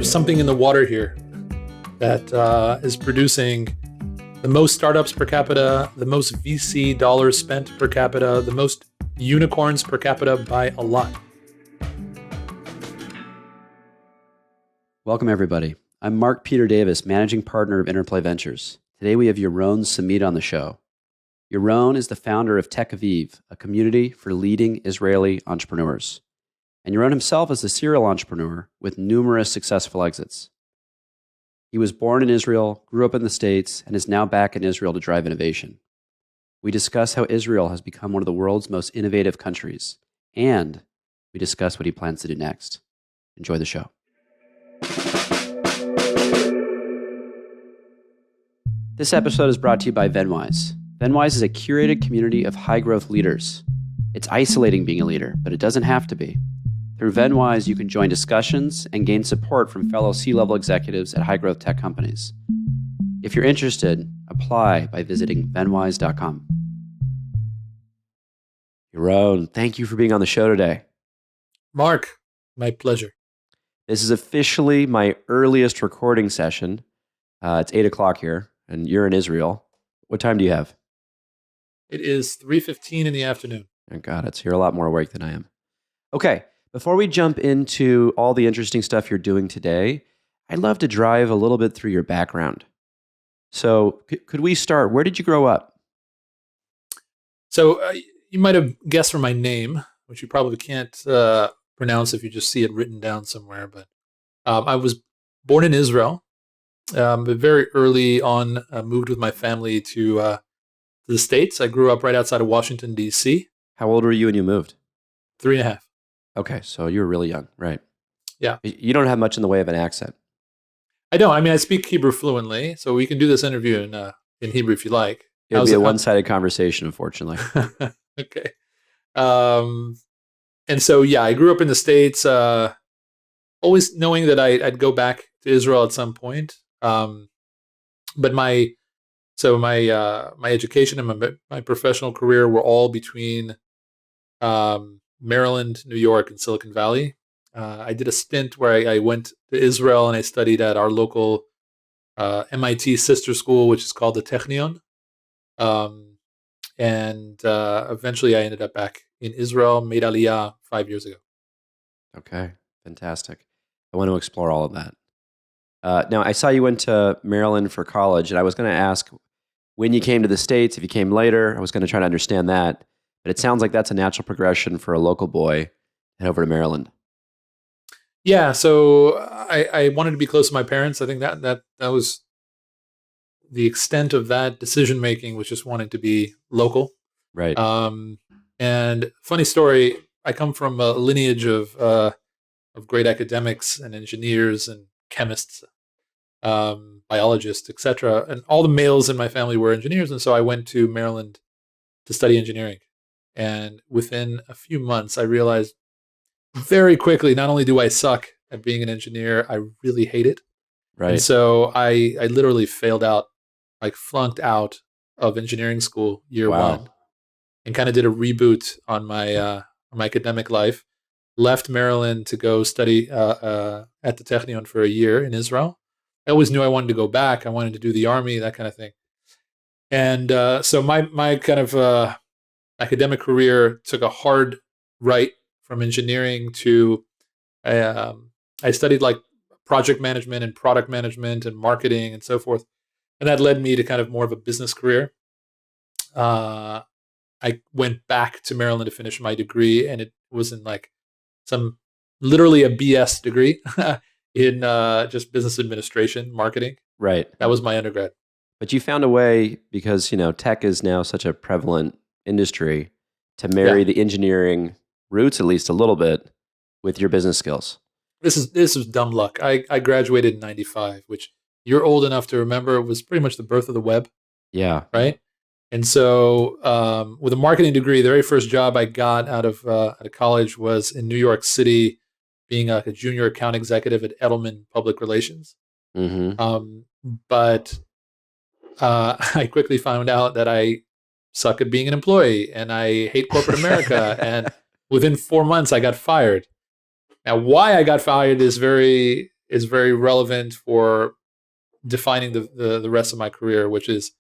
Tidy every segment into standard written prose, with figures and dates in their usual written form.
There's something in the water here that is producing the most startups per capita, the most VC dollars spent per capita, the most unicorns per capita by a lot. Welcome, everybody. I'm Mark Peter Davis, Managing Partner of Interplay Ventures. Today we have Yaron Samid on the show. Yaron is the founder of TechAviv, a community for leading Israeli entrepreneurs. And Yaron himself is a serial entrepreneur with numerous successful exits. He was born in Israel, grew up in the States, and is now back in Israel to drive innovation. We discuss how Israel has become one of the world's most innovative countries, and we discuss what he plans to do next. Enjoy the show. This episode is brought to you by Venwise. Venwise is a curated community of high-growth leaders. It's isolating being a leader, but it doesn't have to be. Through Venwise, you can join discussions and gain support from fellow C-level executives at high-growth tech companies. If you're interested, apply by visiting venwise.com. Yaron, thank you for being on the show today. Mark, my pleasure. This is officially my earliest recording session. It's 8 o'clock here, and you're in Israel. What time do you have? It is 3:15 in the afternoon. Oh, God, you're a lot more awake than I am. Okay, before we jump into all the interesting stuff you're doing today, I'd love to drive a little bit through your background. So could we start? Where did you grow up? So you might have guessed from my name, which you probably can't pronounce if you just see it written down somewhere. But I was born in Israel, but very early on moved with my family to the States. I grew up right outside of Washington, D.C. How old were you when you moved? 3.5. Okay, so you were really young, right? Yeah. You don't have much in the way of an accent. I don't. I mean, I speak Hebrew fluently, so we can do this interview in Hebrew if you like. It would be a one-sided conversation, unfortunately. Okay. And so, yeah, I grew up in the States, always knowing that I'd go back to Israel at some point. But my education and my professional career were all between Maryland, New York, and Silicon Valley. I did a stint where I went to Israel and I studied at our local MIT sister school, which is called the Technion. And eventually I ended up back in Israel, made Aliyah 5 years ago. Okay, fantastic. I want to explore all of that. Now, I saw you went to Maryland for college, and I was going to ask when you came to the States, if you came later. I was going to try to understand that. But it sounds like that's a natural progression for a local boy to head over to Maryland. Yeah, so I wanted to be close to my parents. I think that was the extent of that decision making, was just wanting to be local. Right. And funny story, I come from a lineage of great academics and engineers and chemists, biologists, etc. And all the males in my family were engineers, and so I went to Maryland to study engineering. And within a few months, I realized very quickly, not only do I suck at being an engineer, I really hate it. Right. And so I literally failed out, like flunked out of engineering school year one, and kind of did a reboot on my academic life. Left Maryland to go study at the Technion for a year in Israel. I always knew I wanted to go back. I wanted to do the army, that kind of thing. And so my kind of academic career took a hard right from engineering to I studied like project management and product management and marketing and so forth. And that led me to kind of more of a business career. I went back to Maryland to finish my degree, and it was in like literally a BS degree in just business administration, marketing. Right. That was my undergrad. But you found a way, because tech is now such a prevalent industry, to marry the engineering roots, at least a little bit, with your business skills. This is dumb luck. I graduated in 95, which you're old enough to remember was pretty much the birth of the web. Yeah. Right. And so with a marketing degree, the very first job I got out of college was in New York City, being like a junior account executive at Edelman Public Relations. Mm-hmm. But I quickly found out that I suck at being an employee and I hate corporate America. And within 4 months, I got fired. Now, why I got fired is very is very relevant for defining the rest of my career, which is,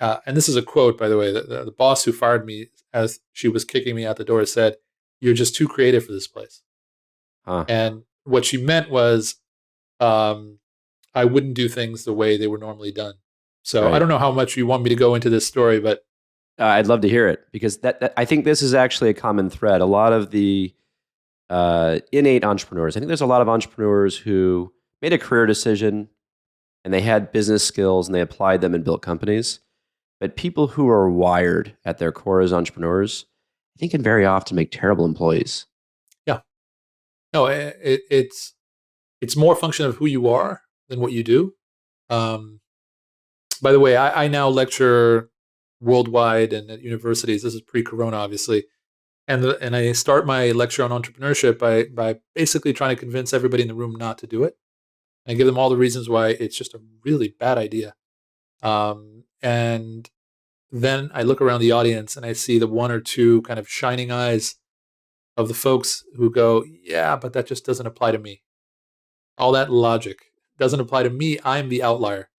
and this is a quote, by the way, the boss who fired me as she was kicking me out the door said, "You're just too creative for this place." Huh. And what she meant was, um, I wouldn't do things the way they were normally done. So I Right. don't know how much you want me to go into this story, but I'd love to hear it, because that I think this is actually a common thread. A lot of the innate entrepreneurs, I think there's a lot of entrepreneurs who made a career decision and they had business skills and they applied them and built companies. But people who are wired at their core as entrepreneurs, I think, can very often make terrible employees. yeah, no, it's more a function of who you are than what you do. Um, by the way, I now lecture worldwide and at universities. This is pre-corona, obviously, and I start my lecture on entrepreneurship by basically trying to convince everybody in the room not to do it. I give them all the reasons why it's just a really bad idea. And then I look around the audience and I see the one or two kind of shining eyes of the folks who go, "Yeah, but that just doesn't apply to me. All that logic doesn't apply to me. I'm the outlier."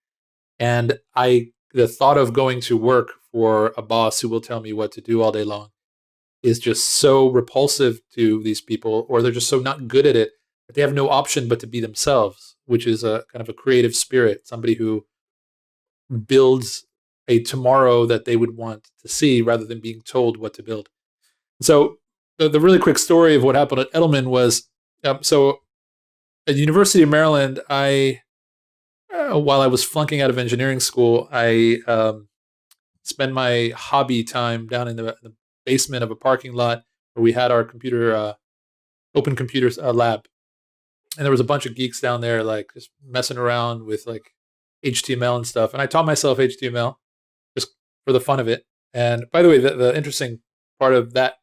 And the thought of going to work for a boss who will tell me what to do all day long is just so repulsive to these people, or they're just so not good at it that they have no option but to be themselves, which is a kind of a creative spirit, somebody who builds a tomorrow that they would want to see rather than being told what to build. So the really quick story of what happened at Edelman was, so at the University of Maryland, while I was flunking out of engineering school, I spent my hobby time down in the basement of a parking lot where we had our open computers lab, and there was a bunch of geeks down there, like just messing around with like HTML and stuff. And I taught myself HTML just for the fun of it. And by the way, the interesting part of that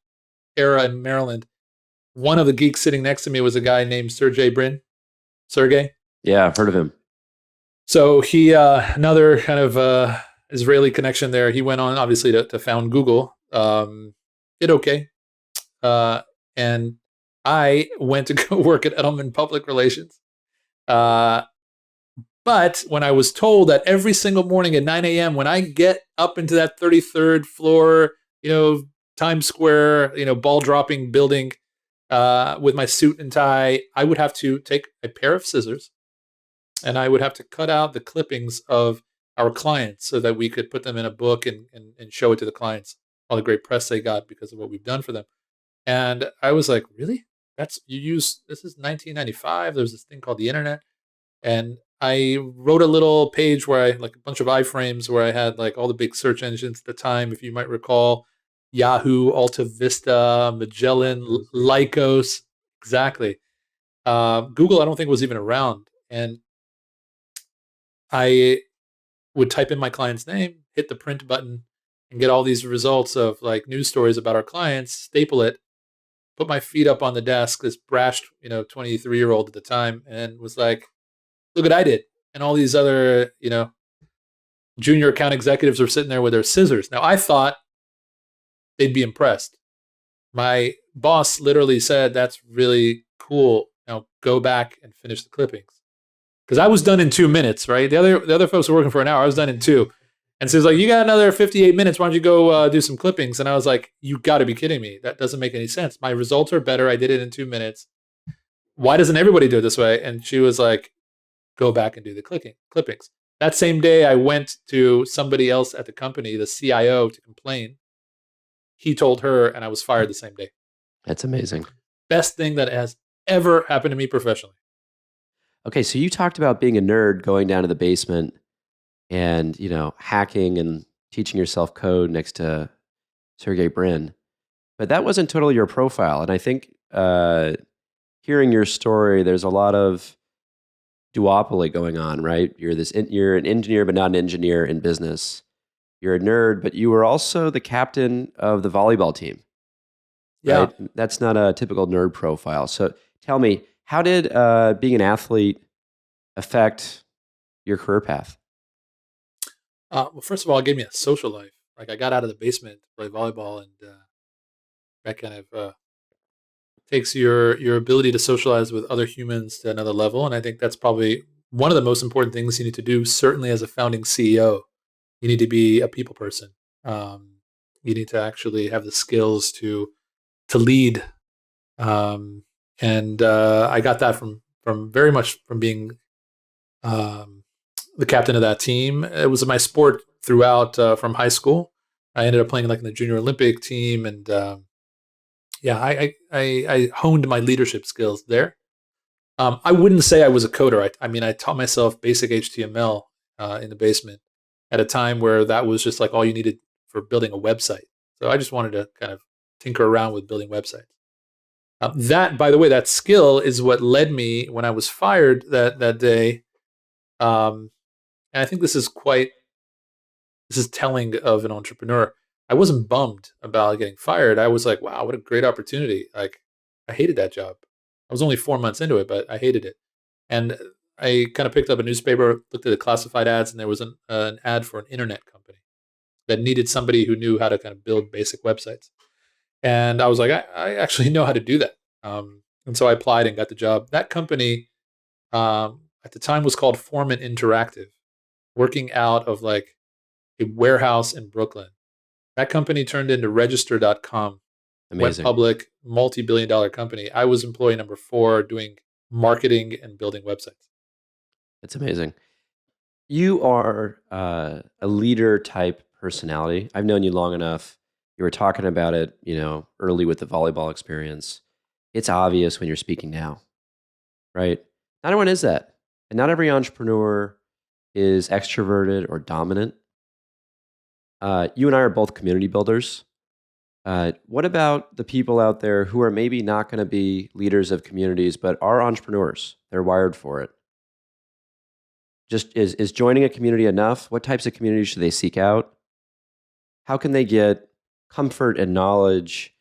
era in Maryland, one of the geeks sitting next to me was a guy named Sergey Brin. Sergey. Yeah, I've heard of him. So he, another kind of Israeli connection there. He went on obviously to found Google. Did okay, uh, and I went to go work at Edelman Public Relations. Uh, but when I was told that every single morning at 9 a.m., when I get up into that 33rd floor, Times Square, ball dropping building, with my suit and tie, I would have to take a pair of scissors and I would have to cut out the clippings of our clients so that we could put them in a book and show it to the clients, all the great press they got because of what we've done for them. And I was like, really? This is 1995. There's this thing called the internet. And I wrote a little page where like a bunch of iframes where I had like all the big search engines at the time, if you might recall, Yahoo, Alta Vista, Magellan, Lycos, exactly. Google, I don't think was even around. And I would type in my client's name, hit the print button, and get all these results of like news stories about our clients, staple it, put my feet up on the desk, this brash, 23-year-old at the time, and was like, look what I did. And all these other, junior account executives were sitting there with their scissors. Now I thought they'd be impressed. My boss literally said, that's really cool. Now go back and finish the clippings. Because I was done in 2 minutes, right? The other folks were working for an hour. I was done in 2. And so he's like, you got another 58 minutes. Why don't you go do some clippings? And I was like, you got to be kidding me. That doesn't make any sense. My results are better. I did it in 2 minutes. Why doesn't everybody do it this way? And she was like, go back and do the clippings. That same day, I went to somebody else at the company, the CIO, to complain. He told her, and I was fired the same day. That's amazing. Best thing that has ever happened to me professionally. Okay, so you talked about being a nerd, going down to the basement and, hacking and teaching yourself code next to Sergey Brin. But that wasn't totally your profile. And I think hearing your story, there's a lot of duopoly going on, right? You're an engineer, but not an engineer in business. You're a nerd, but you were also the captain of the volleyball team. Yeah. Right? That's not a typical nerd profile. So tell me, how did being an athlete affect your career path? Well, first of all, it gave me a social life. Like I got out of the basement to play volleyball, and that kind of takes your ability to socialize with other humans to another level. And I think that's probably one of the most important things you need to do. Certainly, as a founding CEO, you need to be a people person. Um, you need to actually have the skills to lead. Um, and I got that from very much from being um, the captain of that team. It was my sport throughout from high school. I ended up playing like in the junior Olympic team, and yeah, I honed my leadership skills there. I wouldn't say I was a coder. I mean, I taught myself basic HTML in the basement at a time where that was just like all you needed for building a website. So I just wanted to kind of tinker around with building websites. That, by the way, that skill is what led me when I was fired that day. Um, and I think this is telling of an entrepreneur. I wasn't bummed about getting fired. I was like, wow, what a great opportunity. Like, I hated that job. I was only 4 months into it, but I hated it. And I kind of picked up a newspaper, looked at the classified ads, and there was an ad for an internet company that needed somebody who knew how to kind of build basic websites. And I was like, I actually know how to do that. And so I applied and got the job. That company at the time was called Foreman Interactive, working out of like a warehouse in Brooklyn. That company turned into register.com, went Amazing. public, multi-billion-dollar company. I was employee number 4 doing marketing and building websites. That's amazing. You are a leader type personality. I've known you long enough. You were talking about it, early with the volleyball experience. It's obvious when you're speaking now, right? Not everyone is that. And not every entrepreneur is extroverted or dominant. You and I are both community builders. What about the people out there who are maybe not going to be leaders of communities, but are entrepreneurs? They're wired for it. Just is joining a community enough? What types of communities should they seek out? How can they get comfort and knowledge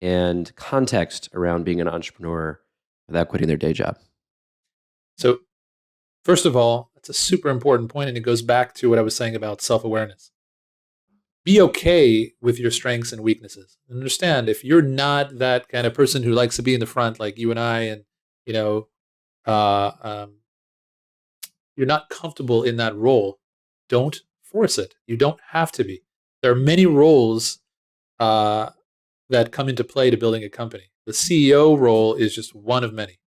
and context around being an entrepreneur without quitting their day job? So, first of all, that's a super important point, and it goes back to what I was saying about self-awareness. Be okay with your strengths and weaknesses. Understand if you're not that kind of person who likes to be in the front, like you and I, and you know, uh, um, you're not comfortable in that role, don't force it. You don't have to be. There are many roles uh, that come into play to building a company. The CEO role is just one of many.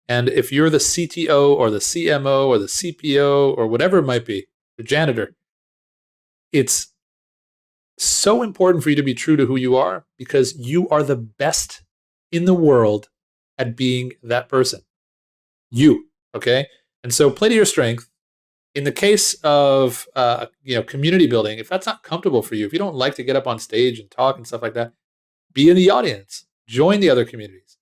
And if you're the CTO or the CMO or the CPO or whatever it might be, the janitor, it's so important for you to be true to who you are because you are the best in the world at being that person. You, okay? And so play to your strength. In the case of community building, if that's not comfortable for you, if you don't like to get up on stage and talk and stuff like that, be in the audience. Join the other communities.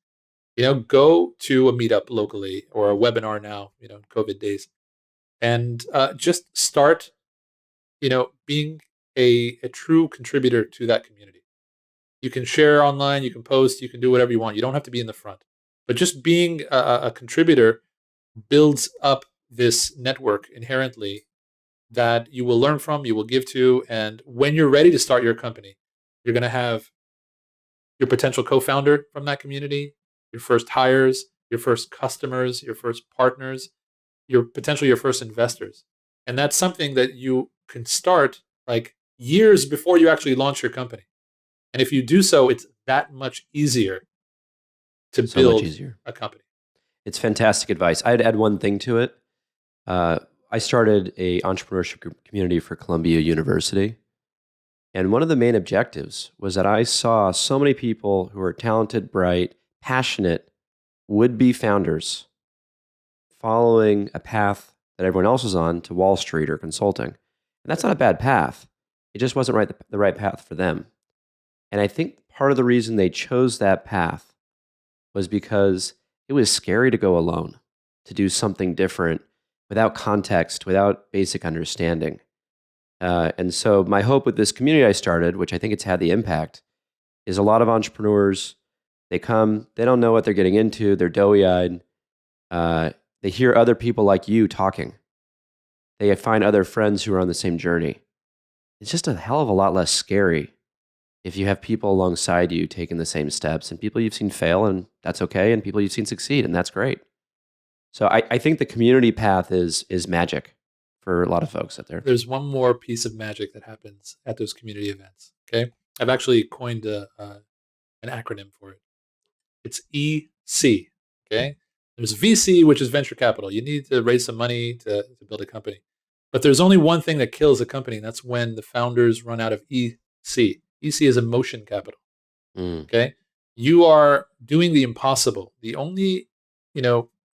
Go to a meetup locally or a webinar now, in COVID days, and just start, being a true contributor to that community. You can share online, you can post, you can do whatever you want. You don't have to be in the front, but just being a contributor builds up this network inherently that you will learn from, you will give to, and when you're ready to start your company, you're going to have your potential co-founder from that community, your first hires, your first customers, your first partners, your first investors. And that's something that you can start like years before you actually launch your company. And if you do so, it's that much easier to So much build easier. a company. It's fantastic advice. I'd add one thing to it. I started a entrepreneurship community for Columbia University. And one of the main objectives was that I saw so many people who are talented, bright, passionate, would-be founders following a path that everyone else was on to Wall Street or consulting. And that's not a bad path. It just wasn't the right path for them. And I think part of the reason they chose that path was because it was scary to go alone, to do something different without context, without basic understanding. And so my hope with this community I started, which I think it's had the impact, is a lot of entrepreneurs, they come, they don't know what they're getting into, they're doughy-eyed. They hear other people like you talking. They find other friends who are on the same journey. It's just a hell of a lot less scary if you have people alongside you taking the same steps, and people you've seen fail, and that's okay, and people you've seen succeed, and that's great. So I think the community path is magic for a lot of folks out there. There's one more piece of magic that happens at those community events. Okay, I've actually coined an acronym for it. It's EC. Okay, there's VC, which is venture capital. You need to raise some money to build a company, but there's only one thing that kills a company, and that's when the founders run out of EC. EC is emotion capital. Okay, you are doing the impossible. The only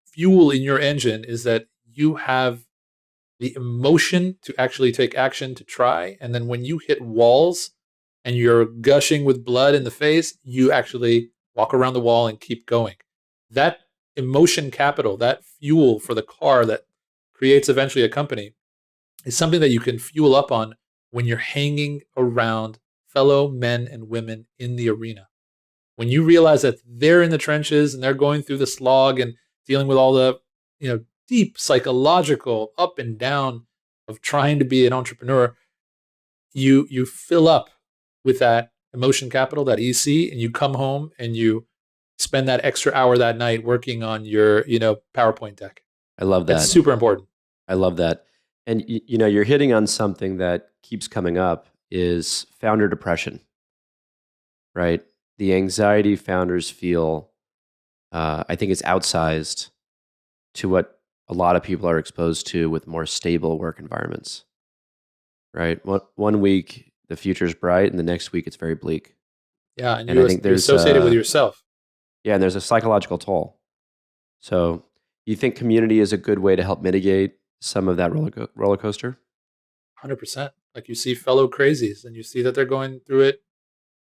fuel in your engine is that you have the emotion to actually take action, to try, and then when you hit walls and you're gushing with blood in the face, you actually walk around the wall and keep going. That emotion capital, that fuel for the car that creates eventually a company, is something that you can fuel up on when you're hanging around fellow men and women in the arena. When you realize that they're in the trenches and they're going through the slog and dealing with all the deep psychological up and down of trying to be an entrepreneur, you fill up with that emotion capital, that EC, and you come home and you spend that extra hour that night working on your PowerPoint deck. I love that. That's super important. I love that. And you're hitting on something that keeps coming up is founder depression, right? The anxiety founders feel, I think it's outsized to what a lot of people are exposed to with more stable work environments, right? One week, the future's bright, and the next week, it's very bleak. Yeah, and I think you're associated with yourself. Yeah, and there's a psychological toll. So you think community is a good way to help mitigate some of that roller coaster? 100%. Like you see fellow crazies, and you see that they're going through it,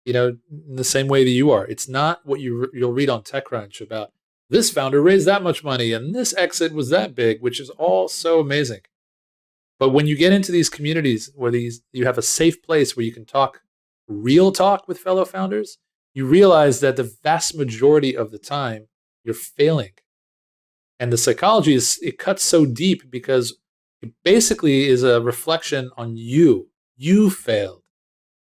in the same way that you are. It's not what you'll read on TechCrunch about this founder raised that much money and this exit was that big, which is all so amazing. But when you get into these communities where you have a safe place where you can talk real talk with fellow founders, you realize that the vast majority of the time you're failing. And the psychology it cuts so deep because it basically is a reflection on you. You failed.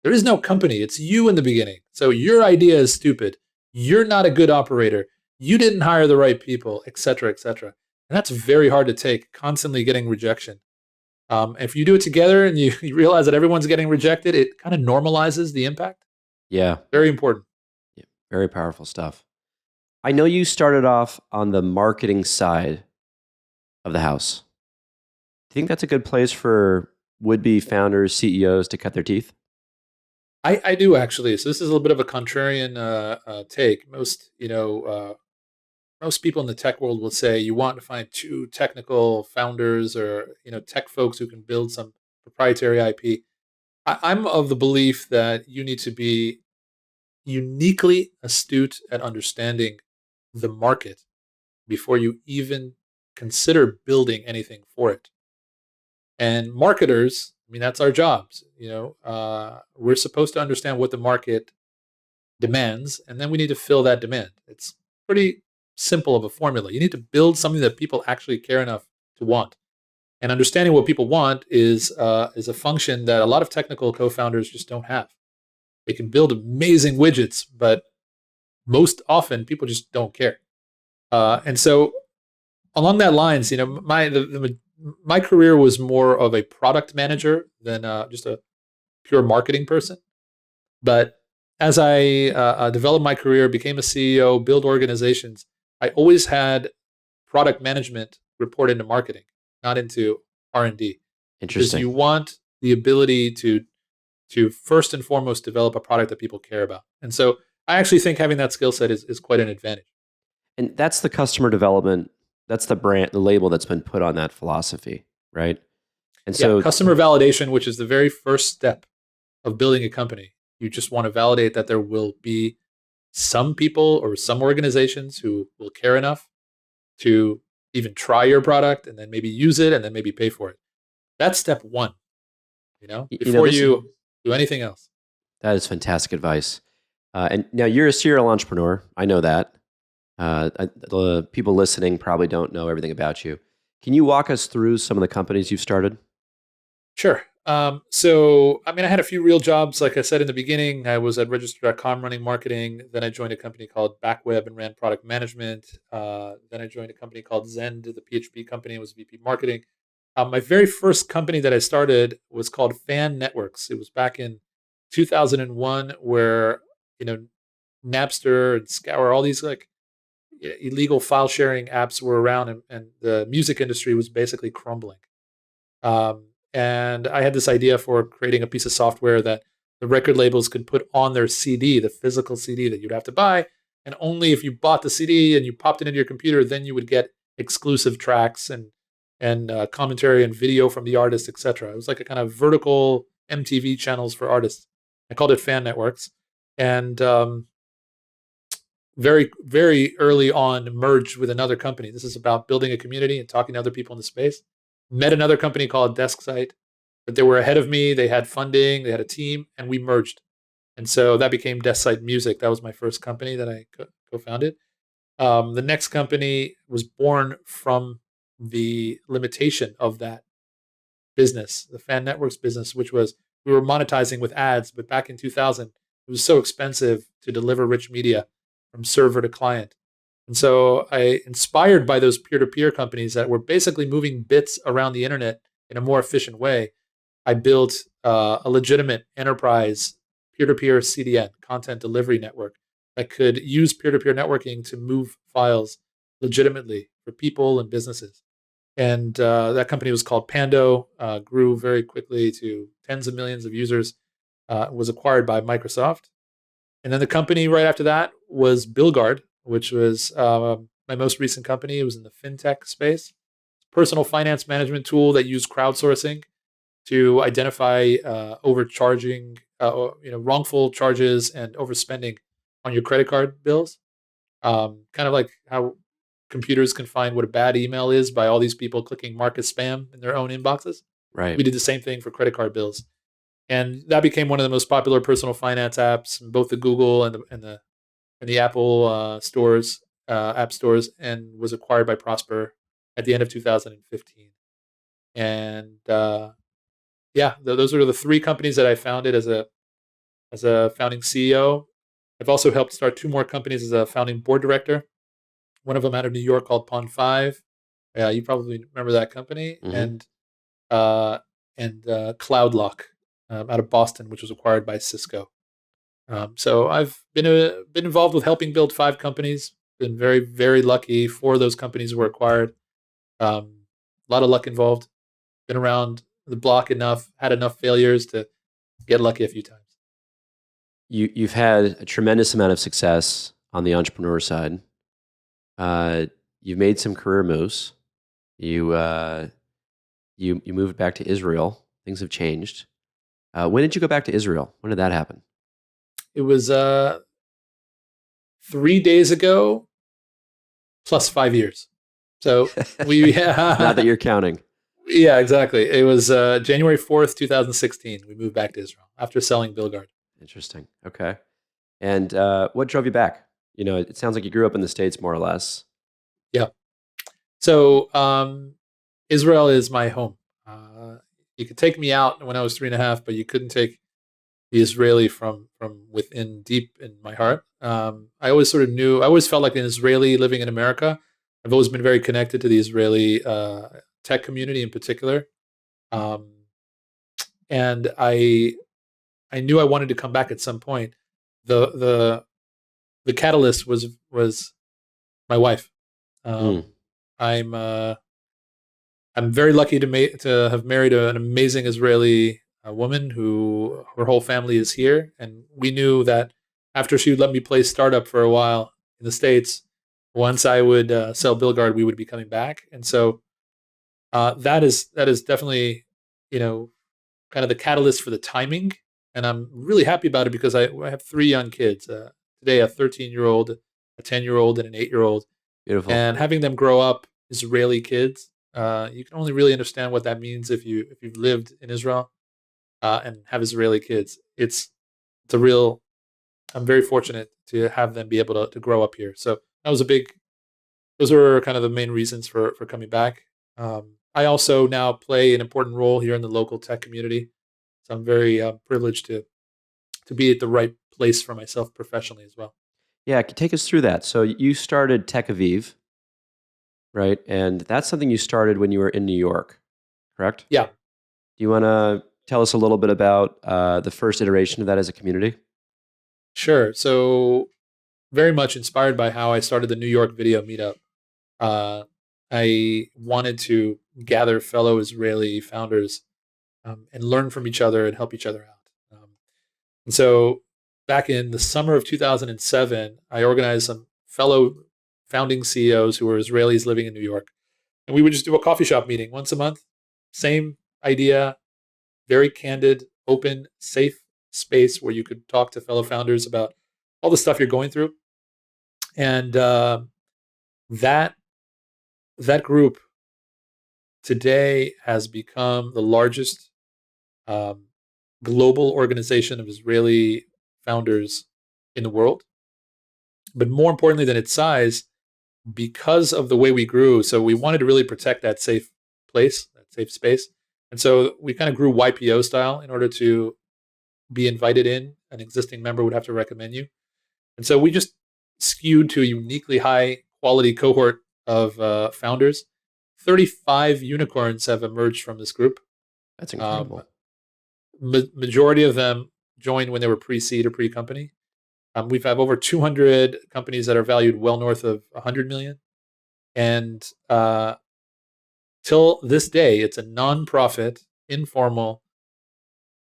There is no company. It's you in the beginning. So your idea is stupid. You're not a good operator. You didn't hire the right people, et cetera, et cetera. And that's very hard to take, constantly getting rejection. If you do it together and you realize that everyone's getting rejected, it kind of normalizes the impact. Yeah. Very important. Yeah. Very powerful stuff. I know you started off on the marketing side of the house. Do you think that's a good place for would-be founders, CEOs to cut their teeth? I do, actually. So this is a little bit of a contrarian take. Most people in the tech world will say you want to find two technical founders or tech folks who can build some proprietary IP. I'm of the belief that you need to be uniquely astute at understanding the market before you even consider building anything for it. And marketers, that's our jobs. We're supposed to understand what the market demands, and then we need to fill that demand. It's pretty simple of a formula. You need to build something that people actually care enough to want. And understanding what people want is a function that a lot of technical co-founders just don't have. They can build amazing widgets, but most often people just don't care. And so along that lines, my career was more of a product manager than just a pure marketing person. But as I developed my career, became a CEO, build organizations, I always had product management report into marketing, not into R&D. Interesting. Because you want the ability to first and foremost develop a product that people care about. And so I actually think having that skill set is quite an advantage. And that's the customer development. That's the brand, the label that's been put on that philosophy, right? And so customer validation, which is the very first step of building a company. You just want to validate that there will be some people or some organizations who will care enough to even try your product and then maybe use it and then maybe pay for it. That's step one, before you do anything else. That is fantastic advice. And now you're a serial entrepreneur. I know that. The people listening probably don't know everything about you. Can you walk us through some of the companies you've started? Sure. So, I mean, I had a few real jobs. Like I said in the beginning, I was at Register.com running marketing. Then I joined a company called Backweb and ran product management. Then I joined a company called Zend, the PHP company, and was VP marketing. My very first company that I started was called Fan Networks. It was back in 2001, where you know Napster and Scour, all these like illegal file sharing apps were around, and the music industry was basically crumbling. And I had this idea for creating a piece of software that the record labels could put on their CD, the physical CD that you'd have to buy. And only if you bought the CD and you popped it into your computer, then you would get exclusive tracks and commentary and video from the artist, etc. It was like a kind of vertical MTV channels for artists. I called it Fan Networks, and very very early on merged with another company. This is about building a community and talking to other people in the space. Met another company called DeskSite, but they were ahead of me. They had funding, they had a team, and we merged. And so that became DeskSite Music. That was my first company that I co-founded. The next company was born from the limitation of that business, the Fan Networks business, which was we were monetizing with ads, but back in 2000, it was so expensive to deliver rich media from server to client. And so I, inspired by those peer-to-peer companies that were basically moving bits around the internet in a more efficient way, I built a legitimate enterprise peer-to-peer CDN, content delivery network, that could use peer-to-peer networking to move files legitimately for people and businesses. And that company was called Pando, grew very quickly to tens of millions of users, was acquired by Microsoft. And then the company right after that was BillGuard, which was my most recent company. It was in the fintech space, personal finance management tool that used crowdsourcing to identify overcharging, wrongful charges and overspending on your credit card bills. Kind of like how computers can find what a bad email is by all these people clicking mark as spam in their own inboxes. Right. We did the same thing for credit card bills, and that became one of the most popular personal finance apps in both the Google and the Apple stores, app stores, and was acquired by Prosper at the end of 2015. And those are the three companies that I founded as a founding CEO. I've also helped start two more companies as a founding board director. One of them out of New York called Pond Five. You probably remember that company, Mm-hmm. and CloudLock out of Boston, which was acquired by Cisco. So I've been involved with helping build five companies. Been very very lucky. Four of those companies were acquired. A lot of luck involved. Been around the block enough. Had enough failures to get lucky a few times. You've had a tremendous amount of success on the entrepreneur side. You've made some career moves. You moved back to Israel. Things have changed. When did you go back to Israel? When did that happen? It was 3 days ago, plus 5 years. So we Not that you're counting. yeah, exactly. It was January 4th, 2016. We moved back to Israel after selling BillGuard. Interesting. Okay. And what drove you back? It sounds like you grew up in the States more or less. Yeah. So Israel is my home. You could take me out when I was 3.5, but you couldn't take the Israeli from within, deep in my heart. I always sort of knew. I always felt like an Israeli living in America. I've always been very connected to the Israeli tech community in particular, and I knew I wanted to come back at some point. The catalyst was my wife. Mm. I'm I'm very lucky to have married an amazing Israeli woman who her whole family is here, and we knew that after she would let me play startup for a while in the States, once I would sell BillGuard, we would be coming back, and so that is definitely kind of the catalyst for the timing, and I'm really happy about it because I have three young kids today: a 13-year-old, a 10-year-old, and an 8-year-old, Beautiful. and having them grow up Israeli kids. You can only really understand what that means if you've lived in Israel and have Israeli kids. It's a real. I'm very fortunate to have them be able to grow up here. So that was a big. Those were kind of the main reasons for coming back. I also now play an important role here in the local tech community. So I'm very privileged to be at the right place for myself professionally as well. Yeah, take us through that. So you started TechAviv, right? And that's something you started when you were in New York, correct? Yeah, Do you want to tell us a little bit about the first iteration of that as a community? sure. So very much inspired by how I started the New York video meetup. Uh, I wanted to gather fellow Israeli founders and learn from each other and help each other out. And so back in the summer of 2007, I organized some fellow founding CEOs who were Israelis living in New York. And we would just do a coffee shop meeting once a month. Same idea, very candid, open, safe space where you could talk to fellow founders about all the stuff you're going through. And that that group today has become the largest um, global organization of Israeli founders in the world. But more importantly than its size, because of the way we grew, so we wanted to really protect that safe place, that safe space. And so we kind of grew YPO style in order to be invited in. An existing member would have to recommend you. And so we just skewed to a uniquely high quality cohort of founders. 35 unicorns have emerged from this group. That's incredible. Majority of them joined when they were pre-seed or pre-company. We've had over 200 companies that are valued well north of 100 million. And till this day, it's a non-profit, informal,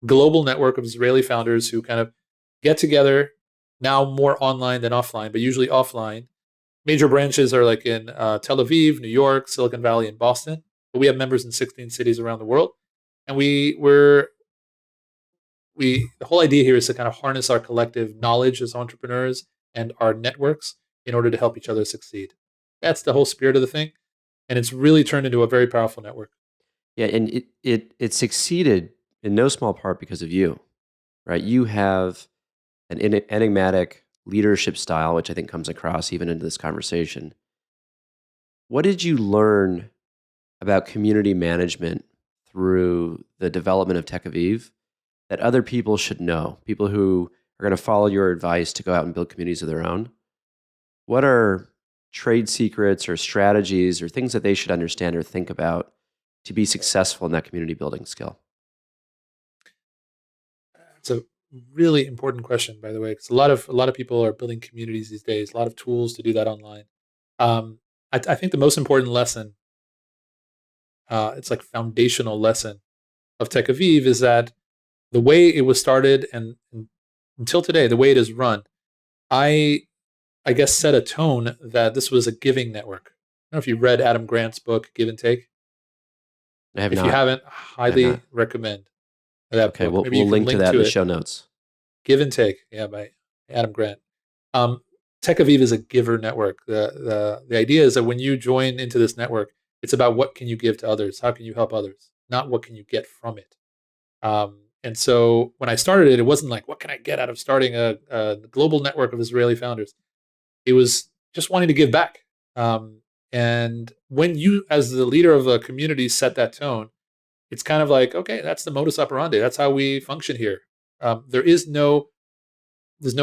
global network of Israeli founders who kind of get together, now more online than offline, but usually offline. Major branches are like in Tel Aviv, New York, Silicon Valley, and Boston. But we have members in 16 cities around the world. And the whole idea here is to kind of harness our collective knowledge as entrepreneurs and our networks in order to help each other succeed. That's the whole spirit of the thing. And it's really turned into a very powerful network. Yeah, and it succeeded in no small part because of you, right? You have an enigmatic leadership style, which I think comes across even into this conversation. What did you learn about community management through the development of TechAviv that other people should know? People who are going to follow your advice to go out and build communities of their own. What are trade secrets or strategies or things that they should understand or think about to be successful in that community building skill? It's a really important question, by the way, because a lot of people are building communities these days. A lot of tools to do that online. I think the most important lesson, it's like foundational lesson of TechAviv, is that the way it was started and until today, the way it is run, I guess set a tone that this was a giving network. I don't know if you read Adam Grant's book, Give and Take. I have If not. you haven't, highly recommend that Okay, book. we'll link to that in the show notes. Give and Take, yeah, by Adam Grant. TechAviv is a giver network. The idea is that when you join into this network, it's about what can you give to others, how can you help others, not what can you get from it. And so when I started it, it wasn't like what can I get out of starting a global network of Israeli founders. It was just wanting to give back. And when you, as the leader of a community, set that tone, it's kind of like, okay, that's the modus operandi. That's how we function here. There's no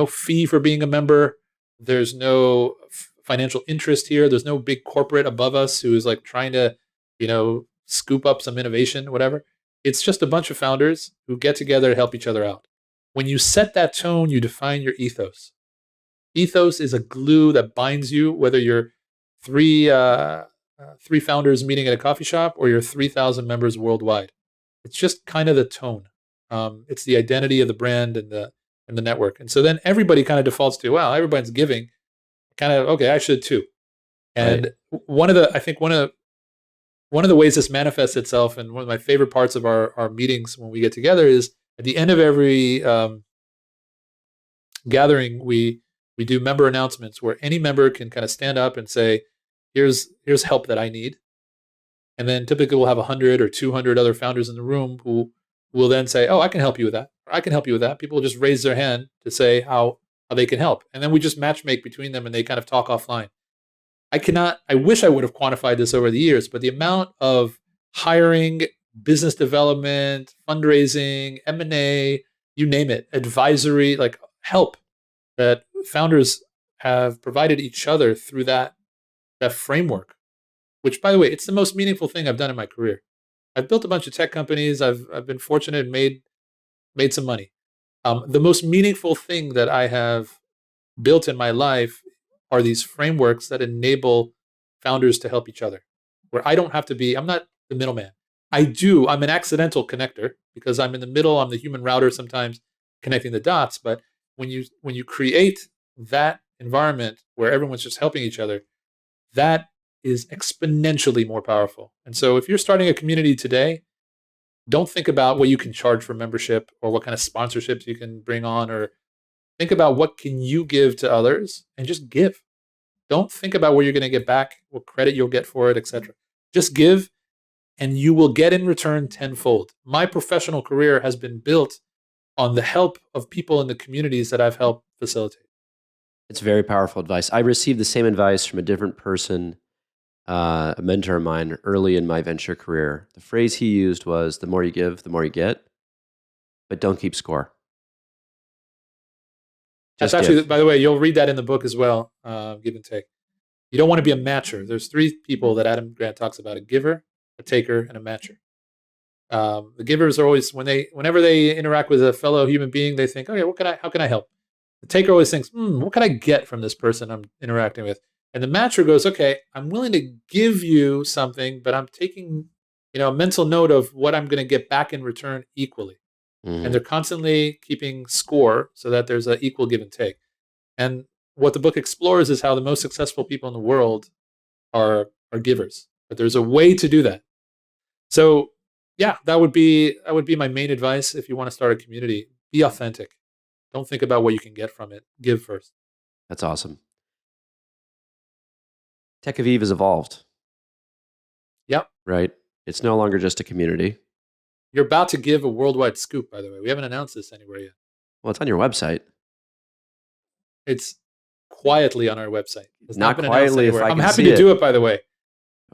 fee for being a member. There's no financial interest here. There's no big corporate above us who is like trying to, scoop up some innovation, whatever. It's just a bunch of founders who get together to help each other out. When you set that tone, you define your ethos. Ethos is a glue that binds you, whether you're three founders meeting at a coffee shop or you're 3,000 members worldwide. It's just kind of the tone. It's the identity of the brand and the network. And so then everybody kind of defaults to, wow, everybody's giving. Kind of, okay, I should too. And one of the ways this manifests itself, and one of my favorite parts of our meetings when we get together, is at the end of every gathering, we do member announcements where any member can kind of stand up and say, here's help that I need. And then typically we'll have 100 or 200 other founders in the room who will then say, oh, I can help you with that. Or I can help you with that. People will just raise their hand to say how they can help. And then we just matchmake between them and they kind of talk offline. I wish I would have quantified this over the years, but the amount of hiring business development, fundraising, M&A, you name it, advisory, like help that founders have provided each other through that framework, which, by the way, it's the most meaningful thing I've done in my career. I've built a bunch of tech companies. I've been fortunate and made some money. The most meaningful thing that I have built in my life are these frameworks that enable founders to help each other, where I don't have to be, I'm not the middleman. I'm an accidental connector because I'm in the middle, I'm the human router sometimes connecting the dots. But when you create that environment where everyone's just helping each other, that is exponentially more powerful. And so if you're starting a community today, don't think about what you can charge for membership or what kind of sponsorships you can bring on, or think about what can you give to others and just give. Don't think about where you're going to get back, what credit you'll get for it, etc. Just give, and you will get in return tenfold. My professional career has been built on the help of people in the communities that I've helped facilitate. It's very powerful advice. I received the same advice from a different person, a mentor of mine early in my venture career. The phrase he used was, the more you give, the more you get, but don't keep score. That's actually, by the way, you'll read that in the book as well, Give and Take. You don't want to be a matcher. There's three people that Adam Grant talks about: a giver, a taker, and a matcher. The givers are always, whenever they interact with a fellow human being, they think, okay, how can I help? The taker always thinks, what can I get from this person I'm interacting with? And the matcher goes, okay, I'm willing to give you something, but I'm taking, a mental note of what I'm going to get back in return equally. Mm-hmm. And they're constantly keeping score so that there's an equal give and take. And what the book explores is how the most successful people in the world are givers. But there's a way to do that. So yeah, that would be my main advice if you want to start a community. Be authentic. Don't think about what you can get from it. Give first. That's awesome. TechAviv has evolved. Yep. Right? It's no longer just a community. You're about to give a worldwide scoop, by the way. We haven't announced this anywhere yet. Well, it's on your website. It's quietly on our website. It's not been quietly announced anywhere. I'm happy to do it, by the way.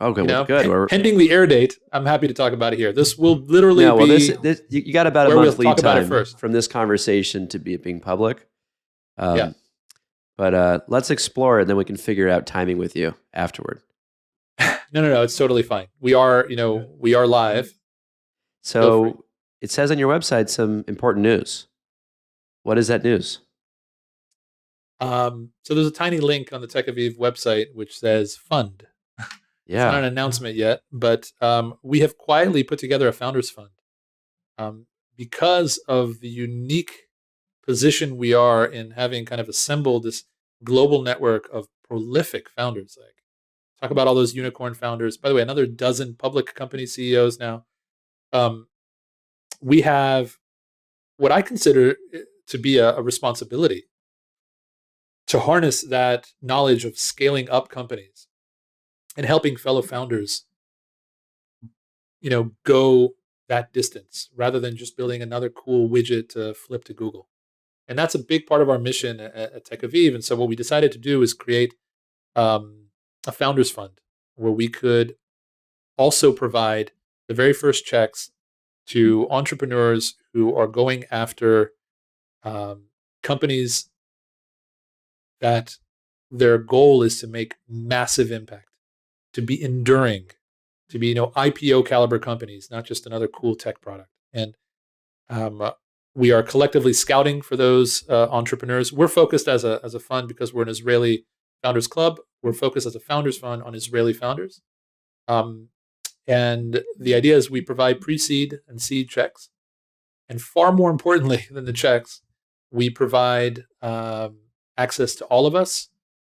Okay, good. Pending the air date, I'm happy to talk about it here. This will literally be... This, you got about a month lead time from this conversation to being public. Yeah. But let's explore it, and then we can figure out timing with you afterward. No. It's totally fine. We are live. So it says on your website some important news. What is that news? So there's a tiny link on the TechAviv website which says fund. Yeah. It's not an announcement yet, but we have quietly put together a founders fund. Because of the unique position we are in, having kind of assembled this global network of prolific founders. Like, talk about all those unicorn founders. By the way, another dozen public company CEOs now. We have what I consider to be a responsibility to harness that knowledge of scaling up companies and helping fellow founders, go that distance rather than just building another cool widget to flip to Google. And that's a big part of our mission at TechAviv. And so what we decided to do is create a founders fund where we could also provide the very first checks to entrepreneurs who are going after companies that their goal is to make massive impact, to be enduring, to be IPO caliber companies, not just another cool tech product. And we are collectively scouting for those entrepreneurs. We're focused as a fund because we're an Israeli founders club. We're focused as a founders fund on Israeli founders. And the idea is we provide pre-seed and seed checks. And far more importantly than the checks, we provide access to all of us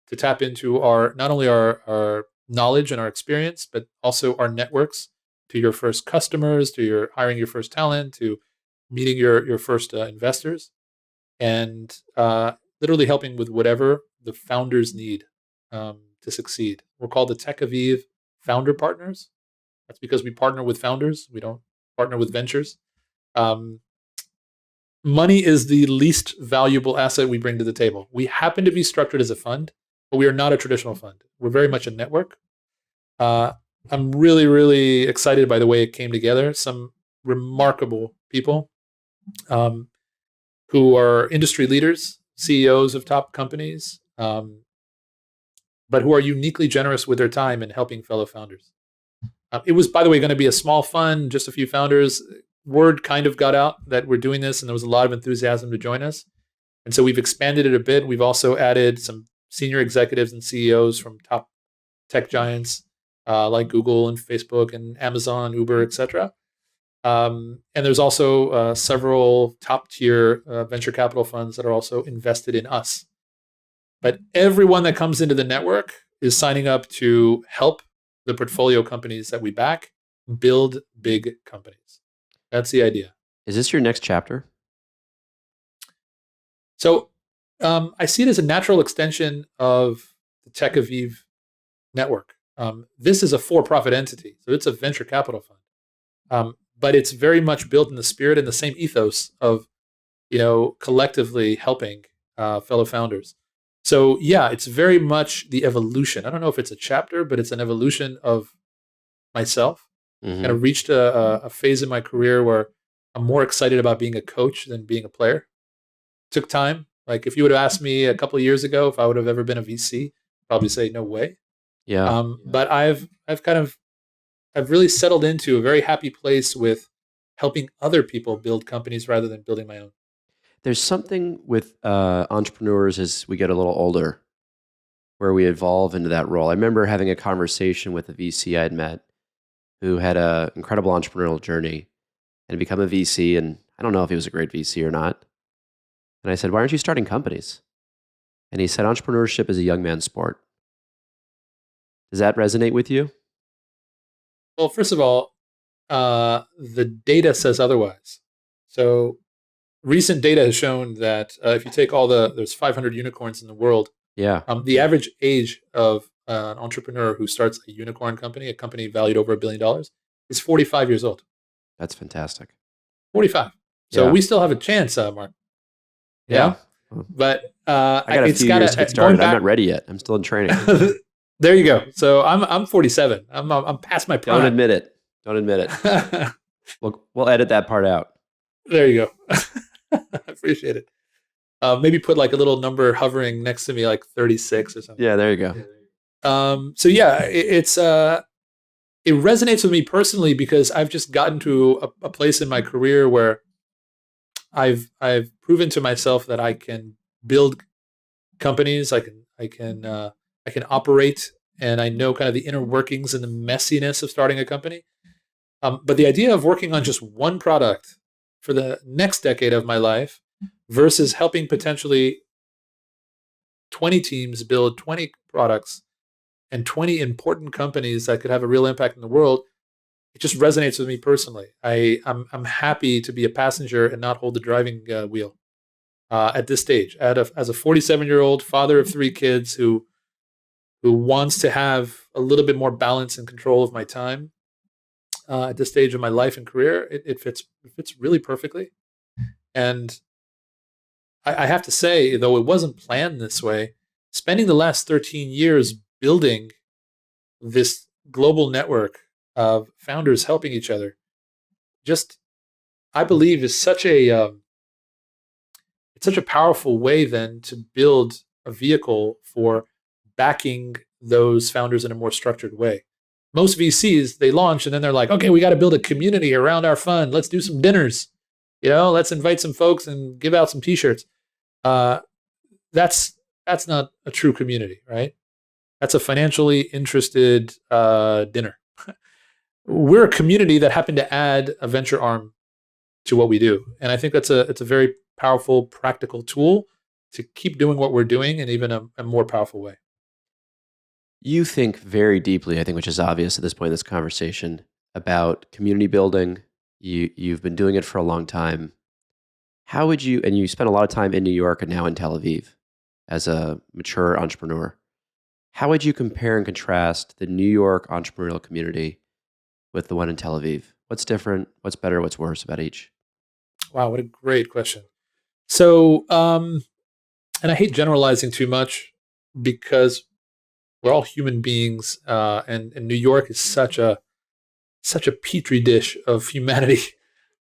to tap into not only our knowledge and our experience, but also our networks, to your first customers, to your hiring your first talent, to meeting your first investors, and literally helping with whatever the founders need to succeed. We're called the TechAviv Founder Partners. That's because we partner with founders. We don't partner with ventures. Money is the least valuable asset we bring to the table. We happen to be structured as a fund, but we are not a traditional fund. We're very much a network. I'm really, really excited by the way it came together. Some remarkable people um, who are industry leaders, CEOs of top companies, but who are uniquely generous with their time in helping fellow founders. It was, by the way, going to be a small fund, just a few founders. Word kind of got out that we're doing this, and there was a lot of enthusiasm to join us. And so we've expanded it a bit. We've also added some senior executives and CEOs from top tech giants like Google and Facebook and Amazon, Uber, etc. And there's also several top tier venture capital funds that are also invested in us. But everyone that comes into the network is signing up to help the portfolio companies that we back build big companies. That's the idea. Is this your next chapter? So I see it as a natural extension of the TechAviv network. This is a for-profit entity, so it's a venture capital fund, but it's very much built in the spirit and the same ethos of, collectively helping fellow founders. So yeah, it's very much the evolution. I don't know if it's a chapter, but it's an evolution of myself. Mm-hmm. Kind of reached a phase in my career where I'm more excited about being a coach than being a player. Took time. Like if you would have asked me a couple of years ago if I would have ever been a VC, probably say no way. Yeah. But I've really settled into a very happy place with helping other people build companies rather than building my own. There's something with entrepreneurs as we get a little older where we evolve into that role. I remember having a conversation with a VC I'd met who had an incredible entrepreneurial journey and had become a VC, and I don't know if he was a great VC or not. And I said, why aren't you starting companies? And he said, entrepreneurship is a young man's sport. Does that resonate with you? Well, first of all, the data says otherwise. So recent data has shown that if you take there's 500 unicorns in the world. Yeah. The average age of an entrepreneur who starts a unicorn company, a company valued over $1 billion, is 45 years old. That's fantastic. 45. So we still have a chance, Mark. Yeah. But I got a few years to get started. I'm not ready yet. I'm still in training. There you go. So I'm 47. I'm past my prime. Don't admit it. Don't admit it. We'll edit that part out. There you go. I appreciate it. Maybe put like a little number hovering next to me, like 36 or something. Yeah, there you go. So yeah, it resonates with me personally because I've just gotten to a place in my career where I've proven to myself that I can build companies. I can operate, and I know kind of the inner workings and the messiness of starting a company. But the idea of working on just one product for the next decade of my life versus helping potentially 20 teams build 20 products and 20 important companies that could have a real impact in the world, it just resonates with me personally. I'm happy to be a passenger and not hold the driving wheel at this stage. As a 47-year-old father of 3 kids who wants to have a little bit more balance and control of my time at this stage of my life and career, it fits really perfectly. And I have to say, though it wasn't planned this way, spending the last 13 years building this global network of founders helping each other, just I believe is such a it's such a powerful way then to build a vehicle for backing those founders in a more structured way. Most VCs, they launch and then they're like, okay, we got to build a community around our fund. Let's do some dinners. Let's invite some folks and give out some T-shirts. That's not a true community, right? That's a financially interested dinner. We're a community that happened to add a venture arm to what we do, and I think it's a very powerful, practical tool to keep doing what we're doing in even a more powerful way. You think very deeply, I think, which is obvious at this point in this conversation, about community building. You've been doing it for a long time. How would you, and you spent a lot of time in New York and now in Tel Aviv as a mature entrepreneur. How would you compare and contrast the New York entrepreneurial community with the one in Tel Aviv? What's different? What's better? What's worse about each? Wow, what a great question. So, and I hate generalizing too much because we're all human beings, and New York is such a petri dish of humanity.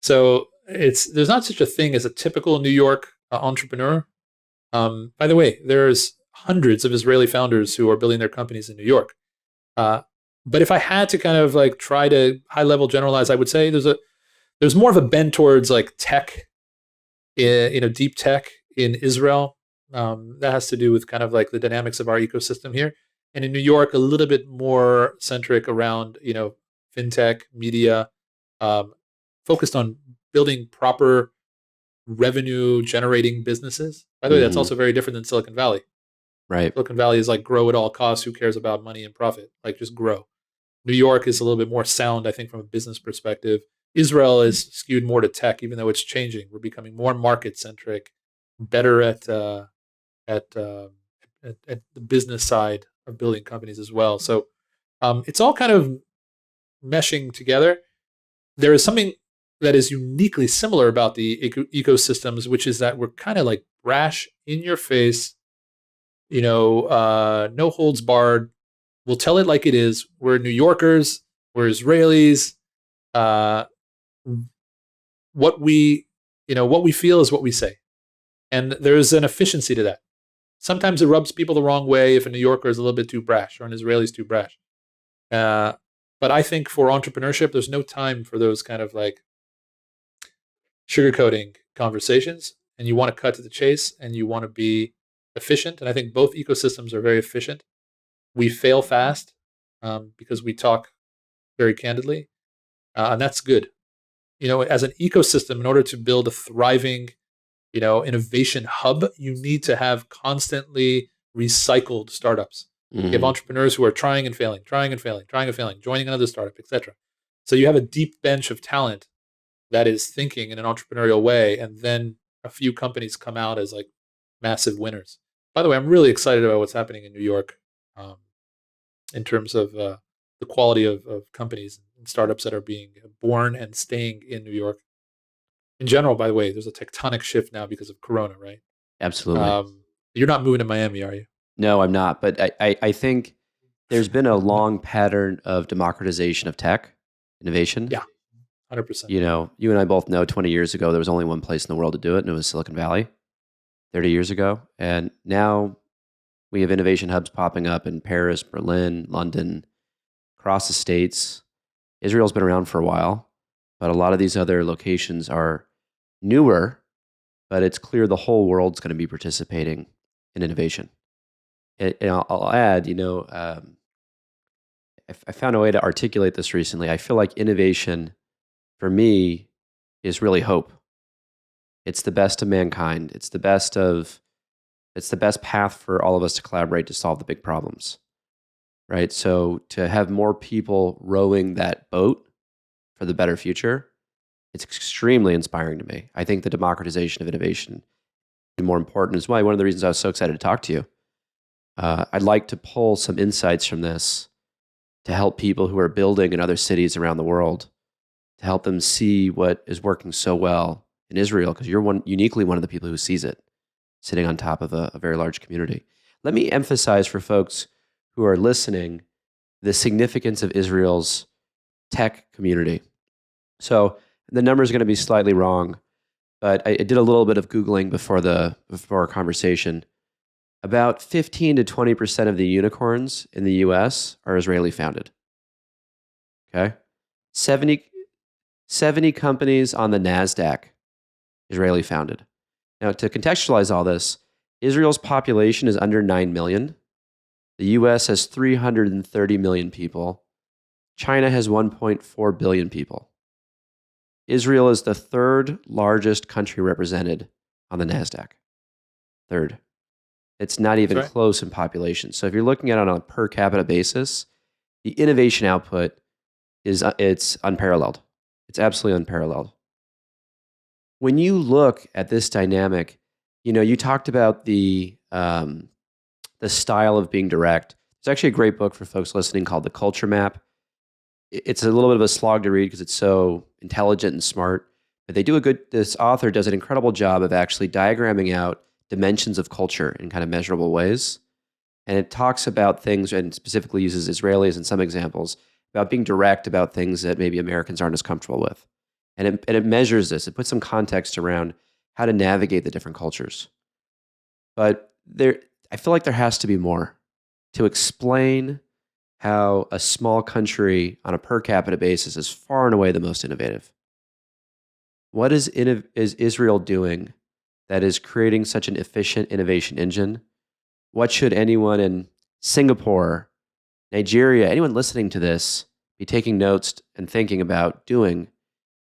So there's not such a thing as a typical New York entrepreneur. By the way, there's hundreds of Israeli founders who are building their companies in New York. Uh, but if I had to kind of like try to high level generalize, I would say there's more of a bend towards like tech, deep tech in Israel. That has to do with kind of like the dynamics of our ecosystem here. And in New York, a little bit more centric around, fintech, media, um, focused on building proper revenue generating businesses. By the way, that's Hmm. also very different than Silicon Valley. Right. Silicon Valley is like grow at all costs. Who cares about money and profit? Like just grow. New York is a little bit more sound, I think, from a business perspective. Israel is skewed more to tech, even though it's changing. We're becoming more market centric, better at, uh, at the business side of building companies as well. So it's all kind of meshing together. There is something that is uniquely similar about the ecosystems, which is that we're kind of like brash, in your face, no holds barred. We'll tell it like it is. We're New Yorkers. We're Israelis. Uh, what we feel is what we say, and there's an efficiency to that. Sometimes it rubs people the wrong way if a New Yorker is a little bit too brash or an Israeli is too brash. Uh, but I think for entrepreneurship, there's no time for those kind of like sugarcoating conversations, and you want to cut to the chase and you want to be efficient. And I think both ecosystems are very efficient. We fail fast because we talk very candidly, and that's good. As an ecosystem, in order to build a thriving, innovation hub, you need to have constantly recycled startups. You have Hmm. entrepreneurs who are trying and failing, trying and failing, trying and failing, joining another startup, etc. So you have a deep bench of talent that is thinking in an entrepreneurial way, and then a few companies come out as like massive winners. By the way, I'm really excited about what's happening in New York um, in terms of the quality of companies and startups that are being born and staying in New York. In general, by the way, there's a tectonic shift now because of Corona, right? Absolutely. Um, you're not moving to Miami, are you? No, I'm not. But I think there's been a long pattern of democratization of tech innovation. Yeah, 100%. You and I both know 20 years ago, there was only one place in the world to do it, and it was Silicon Valley 30 years ago. And now we have innovation hubs popping up in Paris, Berlin, London, across the states. Israel's been around for a while, but a lot of these other locations are newer, but it's clear the whole world's going to be participating in innovation. And I'll add, I found a way to articulate this recently. I feel like innovation for me is really hope. It's the best of mankind. It's the best path for all of us to collaborate to solve the big problems. Right? So to have more people rowing that boat for the better future, it's extremely inspiring to me. I think the democratization of innovation is more important. Is why one of the reasons I was so excited to talk to you. I'd like to pull some insights from this to help people who are building in other cities around the world, to help them see what is working so well in Israel, because you're uniquely one of the people who sees it, sitting on top of a very large community. Let me emphasize for folks who are listening the significance of Israel's tech community. So the numbers are going to be slightly wrong, but I did a little bit of Googling before our conversation. About 15 to 20% of the unicorns in the US are Israeli founded. Okay? 70 companies on the NASDAQ, Israeli founded. Now, to contextualize all this, Israel's population is under 9 million. The US has 330 million people. China has 1.4 billion people. Israel is the third largest country represented on the NASDAQ. Third. It's not That's even right. close in population. So if you're looking at it on a per capita basis, the innovation output it's unparalleled. It's absolutely unparalleled. When you look at this dynamic, you talked about the style of being direct. It's actually a great book for folks listening called The Culture Map. It's a little bit of a slog to read because it's so intelligent and smart. But this author does an incredible job of actually diagramming out dimensions of culture in kind of measurable ways. And it talks about things, and specifically uses Israelis in some examples, about being direct about things that maybe Americans aren't as comfortable with. And it measures this. It puts some context around how to navigate the different cultures. But I feel like there has to be more to explain how a small country on a per capita basis is far and away the most innovative. What is Israel doing that is creating such an efficient innovation engine? What should anyone in Singapore, Nigeria, anyone listening to this be taking notes and thinking about doing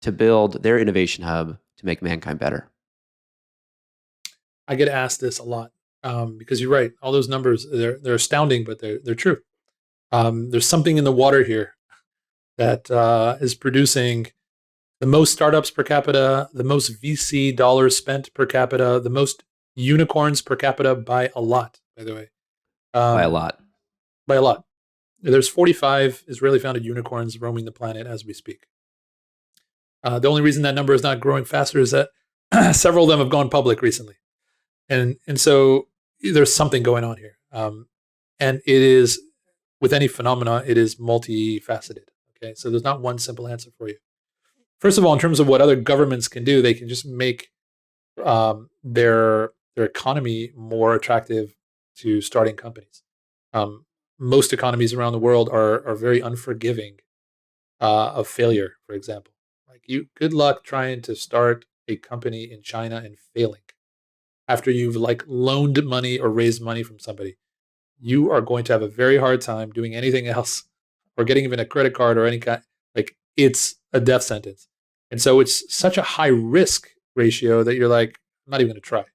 to build their innovation hub to make mankind better? I get asked this a lot because you're right. All those numbers, they're astounding, but they're true. There's something in the water here that is producing the most startups per capita, the most VC dollars spent per capita, the most unicorns per capita by a lot, by the way. By a lot. By a lot. There's 45 Israeli founded unicorns roaming the planet as we speak. The only reason that number is not growing faster is that several of them have gone public recently. And so there's something going on here. And it is, with any phenomena, it is multifaceted. Okay, so there's not one simple answer for you. First of all, in terms of what other governments can do, they can just make their economy more attractive to starting companies. Most economies around the world are very unforgiving of failure, for example. Like good luck trying to start a company in China and failing after you've like loaned money or raised money from somebody. You are going to have a very hard time doing anything else or getting even a credit card or any kind. Like it's a death sentence. And so it's such a high risk ratio that you're like, I'm not even going to try.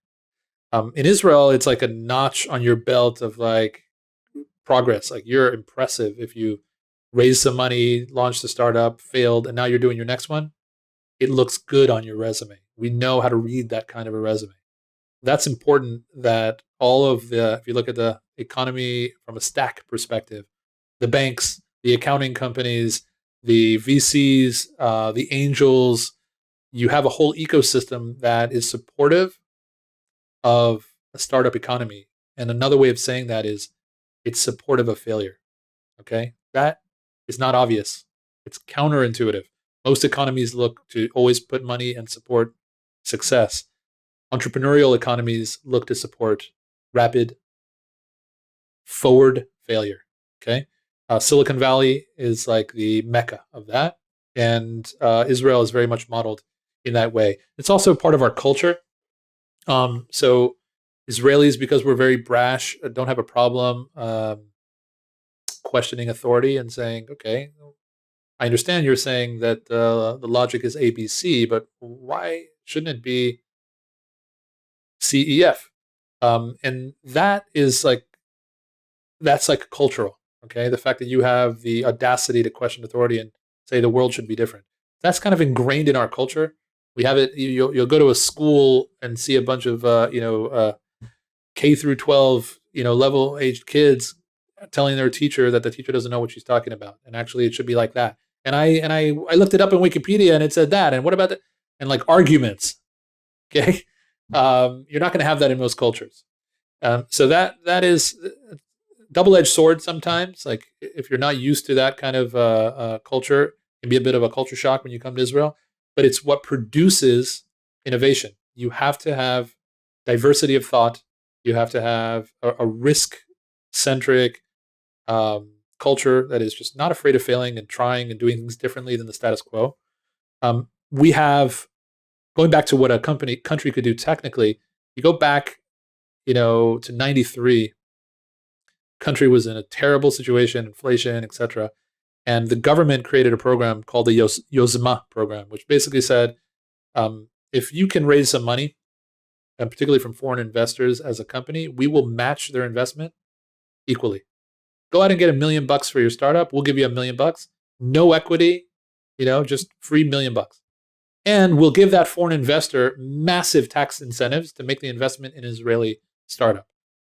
In Israel, it's like a notch on your belt of like progress. Like you're impressive if you raised some money, launched a startup, failed, and now you're doing your next one. It looks good on your resume. We know how to read that kind of a resume. That's important that all of if you look at the economy from a stack perspective, the banks, the accounting companies, the VCs, the angels, you have a whole ecosystem that is supportive of a startup economy. And another way of saying that is it's supportive of failure. Okay. That is not obvious. It's counterintuitive. Most economies look to always put money and support success. Entrepreneurial economies look to support rapid forward failure. Okay. Silicon Valley is like the mecca of that. And Israel is very much modeled in that way. It's also part of our culture. So Israelis, because we're very brash, don't have a problem questioning authority and saying, okay, I understand you're saying that the logic is ABC, but why shouldn't it be CEF? And that's like cultural. Okay, the fact that you have the audacity to question authority and say the world should be different. That's kind of ingrained in our culture. We have it. You'll go to a school and see a bunch of K through 12 level aged kids telling their teacher that the teacher doesn't know what she's talking about, and actually it should be like that. And I looked it up in Wikipedia and it said that. And what about that? And like arguments. Okay, you're not going to have that in most cultures. So that is double-edged sword sometimes. Like if you're not used to that kind of culture, it can be a bit of a culture shock when you come to Israel. But it's what produces innovation. You have to have diversity of thought. You have to have a risk-centric culture that is just not afraid of failing and trying and doing things differently than the status quo. We have, going back to what a country could do technically, you go back, to 93, country was in a terrible situation, inflation, etc. And the government created a program called the Yozma program, which basically said, if you can raise some money, and particularly from foreign investors as a company, we will match their investment equally. Go out and get $1 million for your startup. We'll give you $1 million. No equity, just free $1 million. And we'll give that foreign investor massive tax incentives to make the investment in an Israeli startup.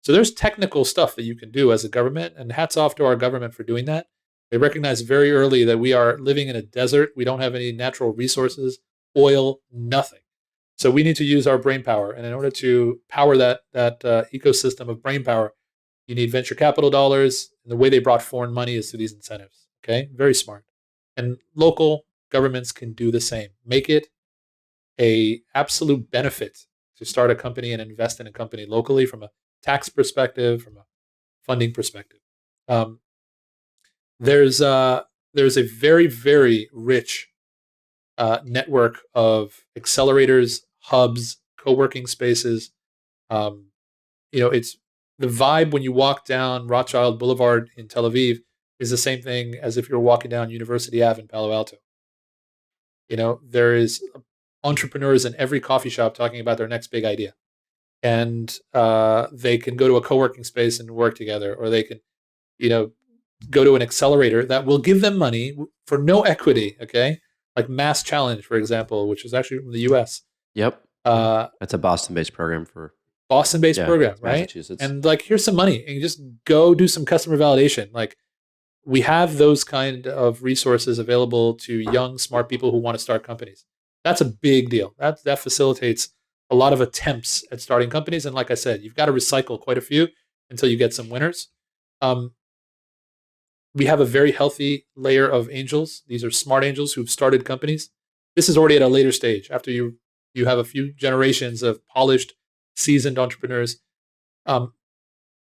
So there's technical stuff that you can do as a government, and hats off to our government for doing that. They recognize very early that we are living in a desert. We don't have any natural resources, oil, nothing. So we need to use our brain power. And in order to power that ecosystem of brain power, You need venture capital dollars. And the way they brought foreign money is through these incentives. Okay, very smart. And local governments can do the same. Make it a absolute benefit to start a company and invest in a company locally from a tax perspective, from a funding perspective. Um, there's a very, very rich network of accelerators, hubs, co-working spaces. Um, it's the vibe when you walk down Rothschild Boulevard in Tel Aviv is the same thing as if you're walking down University Ave in Palo Alto. There is entrepreneurs in every coffee shop talking about their next big idea, and they can go to a co-working space and work together, or they can, go to an accelerator that will give them money for no equity. Okay, like Mass Challenge, for example, which is actually from the U.S. Yep. That's a Boston-based program for Boston-based program, right? Massachusetts. And like, here's some money, and you just go do some customer validation. Like, we have those kind of resources available to young, smart people who want to start companies. That's a big deal. That facilitates a lot of attempts at starting companies. And like I said, you've got to recycle quite a few until you get some winners. We have a very healthy layer of angels. These are smart angels who've started companies. This is already at a later stage. After you have a few generations of polished, seasoned entrepreneurs.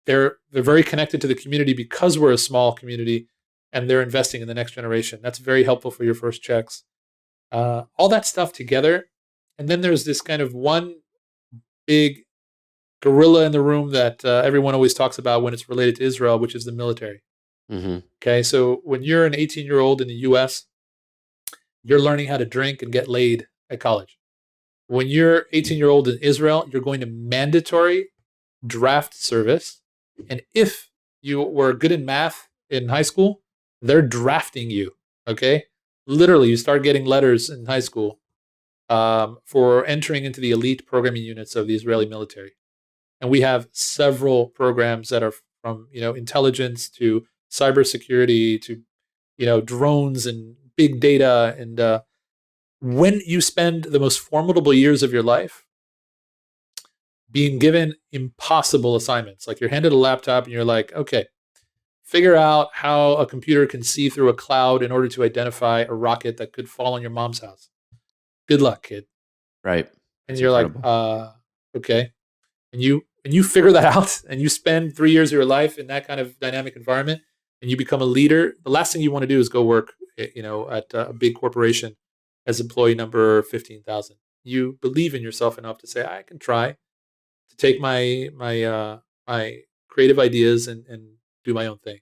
They're very connected to the community because we're a small community, and they're investing in the next generation. That's very helpful for your first checks. All that stuff together, and then there's this kind of one big gorilla in the room that everyone always talks about when it's related to Israel, which is the military. Mm-hmm. Okay, so when you're an 18-year-old in the U.S., you're learning how to drink and get laid at college. When you're 18-year-old in Israel, you're going to mandatory draft service. And if you were good in math in high school, they're drafting you, okay? Literally, you start getting letters in high school for entering into the elite programming units of the Israeli military. And we have several programs that are from, intelligence to cybersecurity to, drones and big data. And when you spend the most formidable years of your life being given impossible assignments, like you're handed a laptop and you're like, okay, figure out how a computer can see through a cloud in order to identify a rocket that could fall on your mom's house. Good luck, kid. Right. And you're incredible. Like, okay. And you figure that out, and you spend 3 years of your life in that kind of dynamic environment, and you become a leader. The last thing you want to do is go work, at a big corporation as employee number 15,000. You believe in yourself enough to say, I can try to take my creative ideas and do my own thing.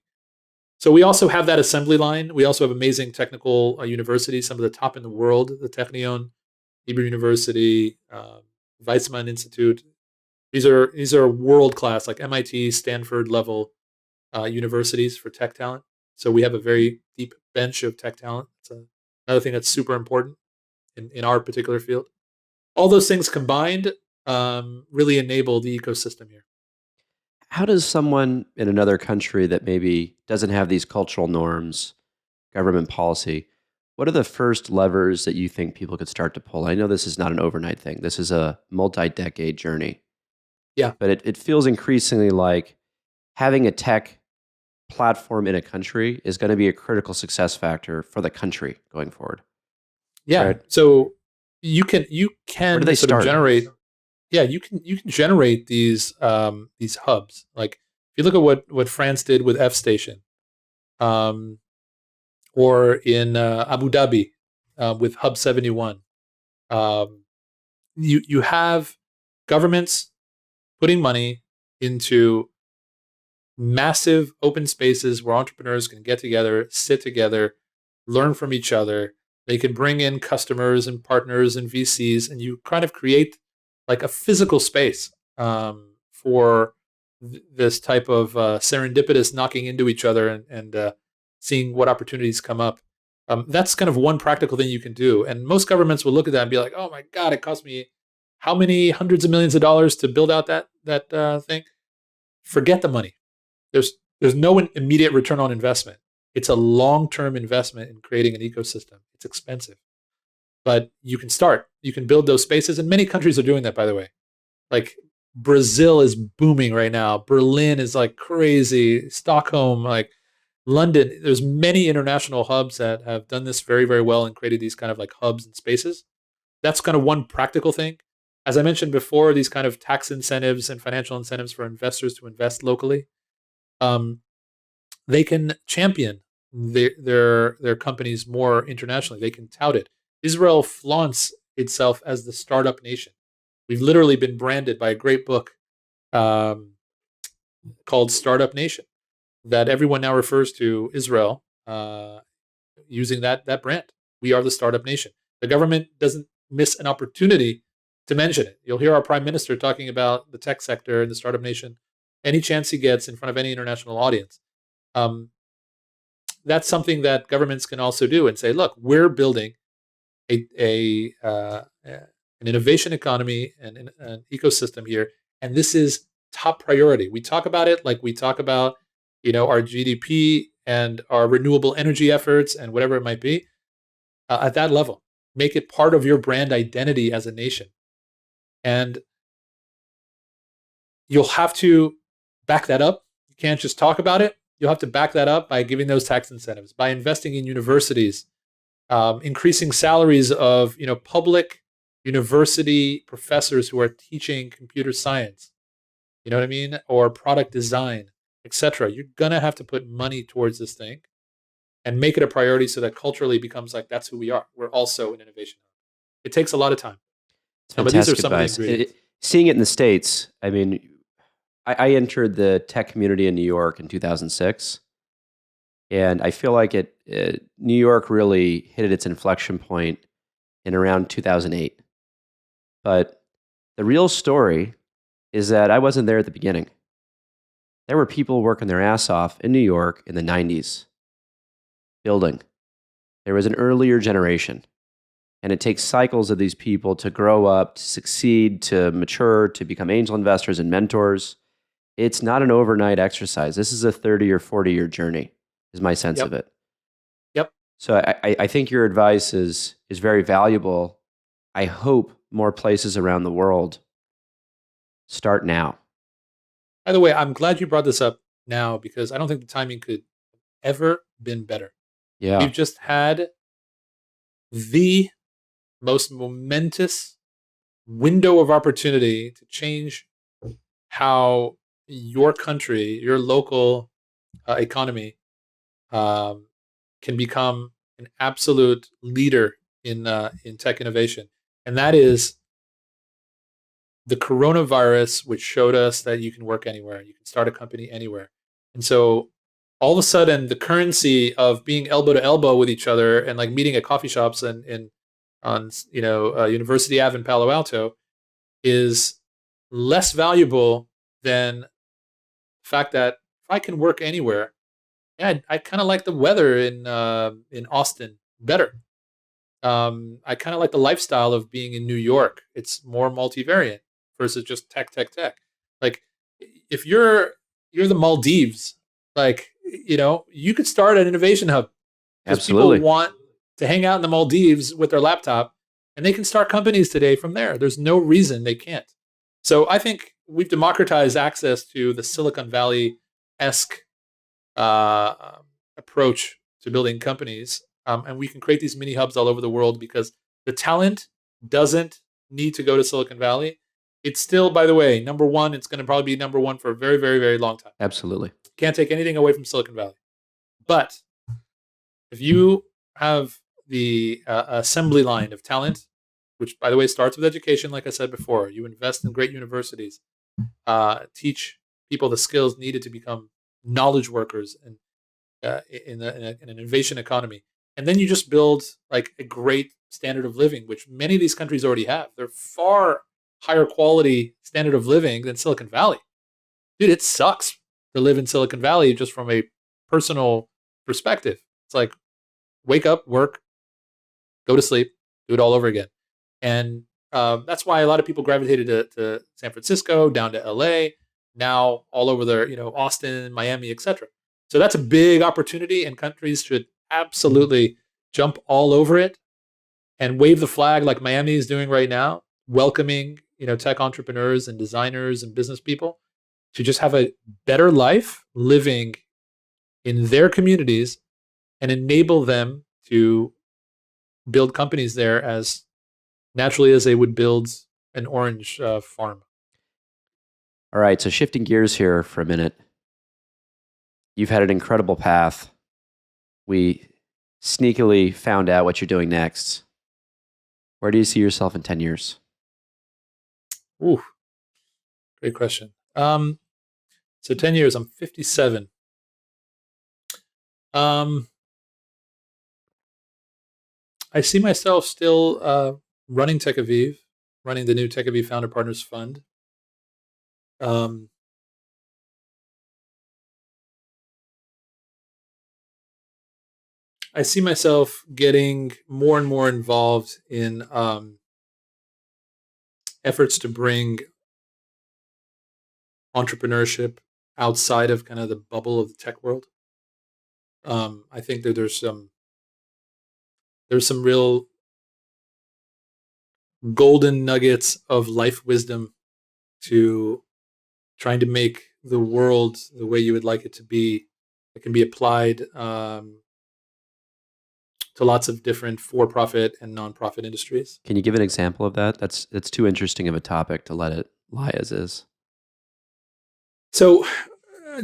So we also have that assembly line. We also have amazing technical universities, some of the top in the world, the Technion, Hebrew University, Weizmann Institute. These are world class, like MIT, Stanford level universities for tech talent. So we have a very deep bench of tech talent. It's another thing that's super important in our particular field. All those things combined really enable the ecosystem here. How does someone in another country that maybe doesn't have these cultural norms, government policy, what are the first levers that you think people could start to pull? I know this is not an overnight thing. This is a multi-decade journey. Yeah. But it feels increasingly like having a tech platform in a country is going to be a critical success factor for the country going forward. Yeah. Right? So you can Where do they sort start? of generate. Yeah, you can generate these hubs. Like if you look at what France did with F Station, or in Abu Dhabi with Hub 71, you have governments putting money into massive open spaces where entrepreneurs can get together, sit together, learn from each other. They can bring in customers and partners and VCs, and you kind of create like a physical space for this type of serendipitous knocking into each other and seeing what opportunities come up. That's kind of one practical thing you can do. And most governments will look at that and be like, oh my God, it cost me how many hundreds of millions of dollars to build out that thing? Forget the money. There's no immediate return on investment. It's a long-term investment in creating an ecosystem. It's expensive. But you can start. You can build those spaces, and many countries are doing that, by the way. Like Brazil is booming right now. Berlin is like crazy. Stockholm, like London. There's many international hubs that have done this very, very well and created these kind of like hubs and spaces. That's kind of one practical thing. As I mentioned before, these kind of tax incentives and financial incentives for investors to invest locally, they can champion their companies more internationally. They can tout it. Israel flaunts itself as the startup nation. We've literally been branded by a great book called Startup Nation that everyone now refers to Israel using that brand. We are the startup nation. The government doesn't miss an opportunity to mention it. You'll hear our prime minister talking about the tech sector and the startup nation any chance he gets in front of any international audience. That's something that governments can also do and say, look, we're building an innovation economy and an ecosystem here, and this is top priority. We talk about it like we talk about, our GDP and our renewable energy efforts and whatever it might be. At that level, make it part of your brand identity as a nation, and you'll have to back that up. You can't just talk about it. You'll have to back that up by giving those tax incentives, by investing in universities, increasing salaries of public university professors who are teaching computer science, you know what I mean, or product design, etc. You're gonna have to put money towards this thing and make it a priority so that culturally becomes like that's who we are. We're also an innovation. It takes a lot of time. It's But these are fantastic some of the advice. ingredients. Seeing it in the States, I mean, I entered the tech community in New York in 2006, and I feel like New York really hit its inflection point in around 2008. But the real story is that I wasn't there at the beginning. There were people working their ass off in New York in the 90s, building. There was an earlier generation. And it takes cycles of these people to grow up, to succeed, to mature, to become angel investors and mentors. It's not an overnight exercise. This is a 30 or 40-year journey, is my sense of it. Yep. So I think your advice is very valuable. I hope more places around the world start now. By the way, I'm glad you brought this up now because I don't think the timing could ever been better. Yeah. We've just had the most momentous window of opportunity to change how your country, your local economy can become an absolute leader in tech innovation. And that is the coronavirus, which showed us that you can work anywhere. You can start a company anywhere. And so all of a sudden, the currency of being elbow to elbow with each other and like meeting at coffee shops and on University Ave in Palo Alto is less valuable than the fact that if I can work anywhere, yeah, I kind of like the weather in Austin better. I kind of like the lifestyle of being in New York. It's more multivariant versus just tech. Like if you're the Maldives, like you could start an innovation hub because Absolutely. people want to hang out in the Maldives with their laptop, and they can start companies today from there. There's no reason they can't. So I think we've democratized access to the Silicon Valley-esque approach to building companies, and we can create these mini hubs all over the world because the talent doesn't need to go to Silicon Valley. It's still, by the way, number one. It's going to probably be number one for a very, very, very long time. Absolutely. Can't take anything away from Silicon Valley. But if you have the assembly line of talent, which, by the way, starts with education, like I said before, you invest in great universities, teach people the skills needed to become knowledge workers and in an innovation economy. And then you just build like a great standard of living, which many of these countries already have. They're far higher quality standard of living than Silicon Valley. Dude, it sucks to live in Silicon Valley just from a personal perspective. It's like wake up, work, go to sleep, do it all over again. And that's why a lot of people gravitated to San Francisco, down to LA, now all over there, Austin, Miami, etc. So that's a big opportunity, and countries should absolutely jump all over it and wave the flag like Miami is doing right now, welcoming tech entrepreneurs and designers and business people to just have a better life living in their communities and enable them to build companies there as naturally as they would build an orange farm. All right, so shifting gears here for a minute. You've had an incredible path. We sneakily found out what you're doing next. Where do you see yourself in 10 years? Ooh, great question. So 10 years, I'm 57. I see myself still running TechAviv, running the new TechAviv Founder Partners Fund. I see myself getting more and more involved in efforts to bring entrepreneurship outside of kind of the bubble of the tech world. I think that there's some real golden nuggets of life wisdom to trying to make the world the way you would like it to be. It can be applied to lots of different for-profit and non-profit industries. Can you give an example of that? That's too interesting of a topic to let it lie as is. So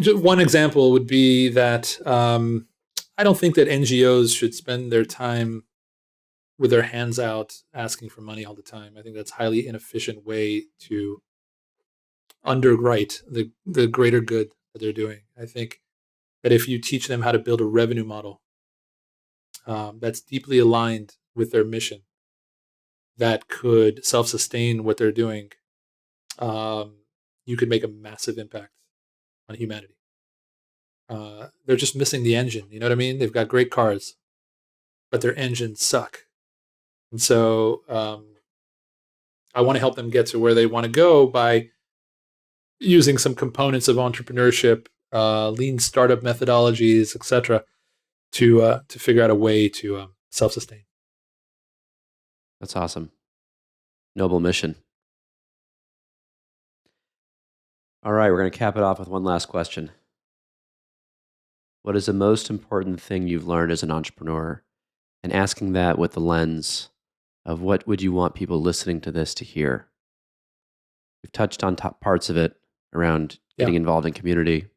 just one example would be that I don't think that NGOs should spend their time with their hands out asking for money all the time. I think that's a highly inefficient way to underwrite the greater good that they're doing. I think that if you teach them how to build a revenue model that's deeply aligned with their mission, that could self-sustain what they're doing, you could make a massive impact on humanity. They're just missing the engine. You know what I mean? They've got great cars, but their engines suck. And so I want to help them get to where they want to go by using some components of entrepreneurship, lean startup methodologies, etc., to figure out a way to self-sustain. That's awesome. Noble mission. All right, we're going to cap it off with one last question. What is the most important thing you've learned as an entrepreneur? And asking that with the lens of what would you want people listening to this to hear? We've touched on top parts of it around getting involved in community.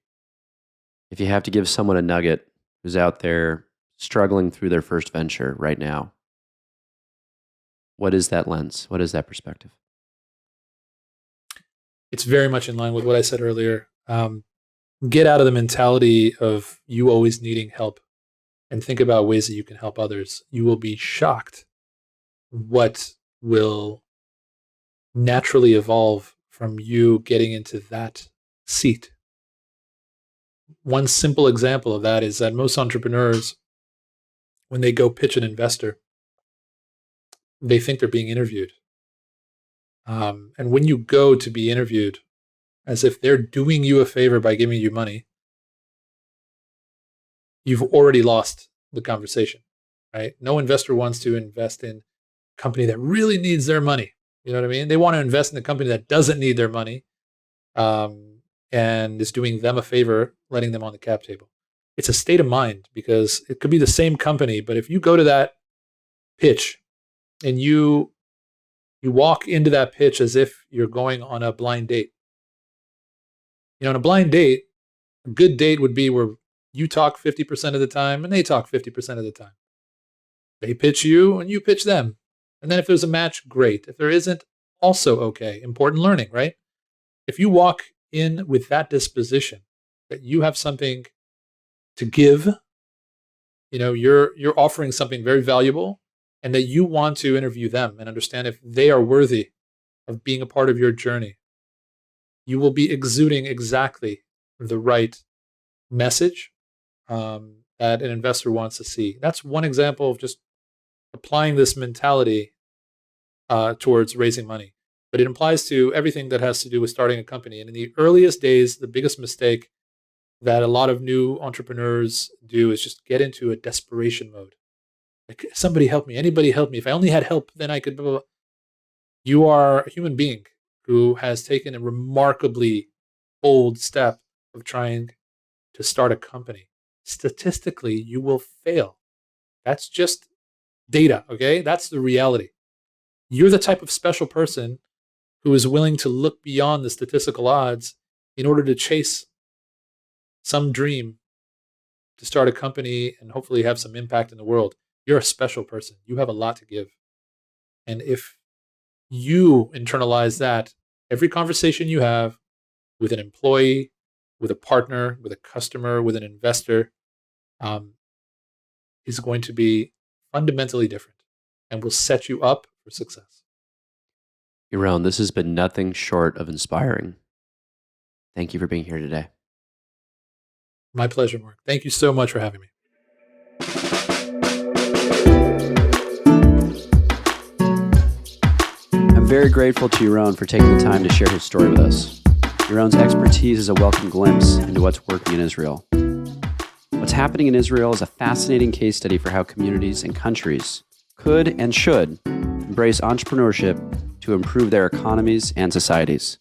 If you have to give someone a nugget who's out there struggling through their first venture right now, what is that lens? What is that perspective? It's very much in line with what I said earlier. Get out of the mentality of you always needing help and think about ways that you can help others. You will be shocked what will naturally evolve from you getting into that seat. One simple example of that is that most entrepreneurs, when they go pitch an investor, they think they're being interviewed. And when you go to be interviewed, as if they're doing you a favor by giving you money, you've already lost the conversation, right? No investor wants to invest in a company that really needs their money. You know what I mean? They want to invest in a company that doesn't need their money and is doing them a favor, letting them on the cap table. It's a state of mind because it could be the same company, but if you go to that pitch and you walk into that pitch as if you're going on a blind date. You know, on a blind date, a good date would be where you talk 50% of the time and they talk 50% of the time. They pitch you and you pitch them. And then if there's a match, great. If there isn't, also okay. Important learning, right? If you walk in with that disposition, that you have something to give, you know, you're offering something very valuable, and that you want to interview them and understand if they are worthy of being a part of your journey, you will be exuding exactly the right message that an investor wants to see. That's one example of just applying this mentality towards raising money. But it applies to everything that has to do with starting a company. And in the earliest days, the biggest mistake that a lot of new entrepreneurs do is just get into a desperation mode. Like, somebody help me. Anybody help me. If I only had help, then I could. Blah, blah, blah. You are a human being. who has taken a remarkably bold step of trying to start a company, statistically, you will fail. That's just data, okay? That's the reality. You're the type of special person who is willing to look beyond the statistical odds in order to chase some dream to start a company and hopefully have some impact in the world. You're a special person. You have a lot to give. And if you internalize that, every conversation you have with an employee, with a partner, with a customer, with an investor, is going to be fundamentally different and will set you up for success. Yaron, this has been nothing short of inspiring. Thank you for being here today. My pleasure, Mark. Thank you so much for having me. I'm very grateful to Yaron for taking the time to share his story with us. Yaron's expertise is a welcome glimpse into what's working in Israel. What's happening in Israel is a fascinating case study for how communities and countries could and should embrace entrepreneurship to improve their economies and societies.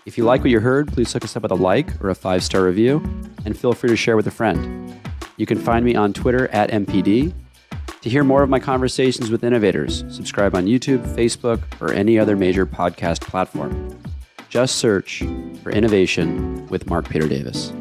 If you like what you heard, please hook us up with a like or a 5-star review, and feel free to share with a friend. You can find me on Twitter at MPD. To hear more of my conversations with innovators, subscribe on YouTube, Facebook, or any other major podcast platform. Just search for Innovation with Mark Peter Davis.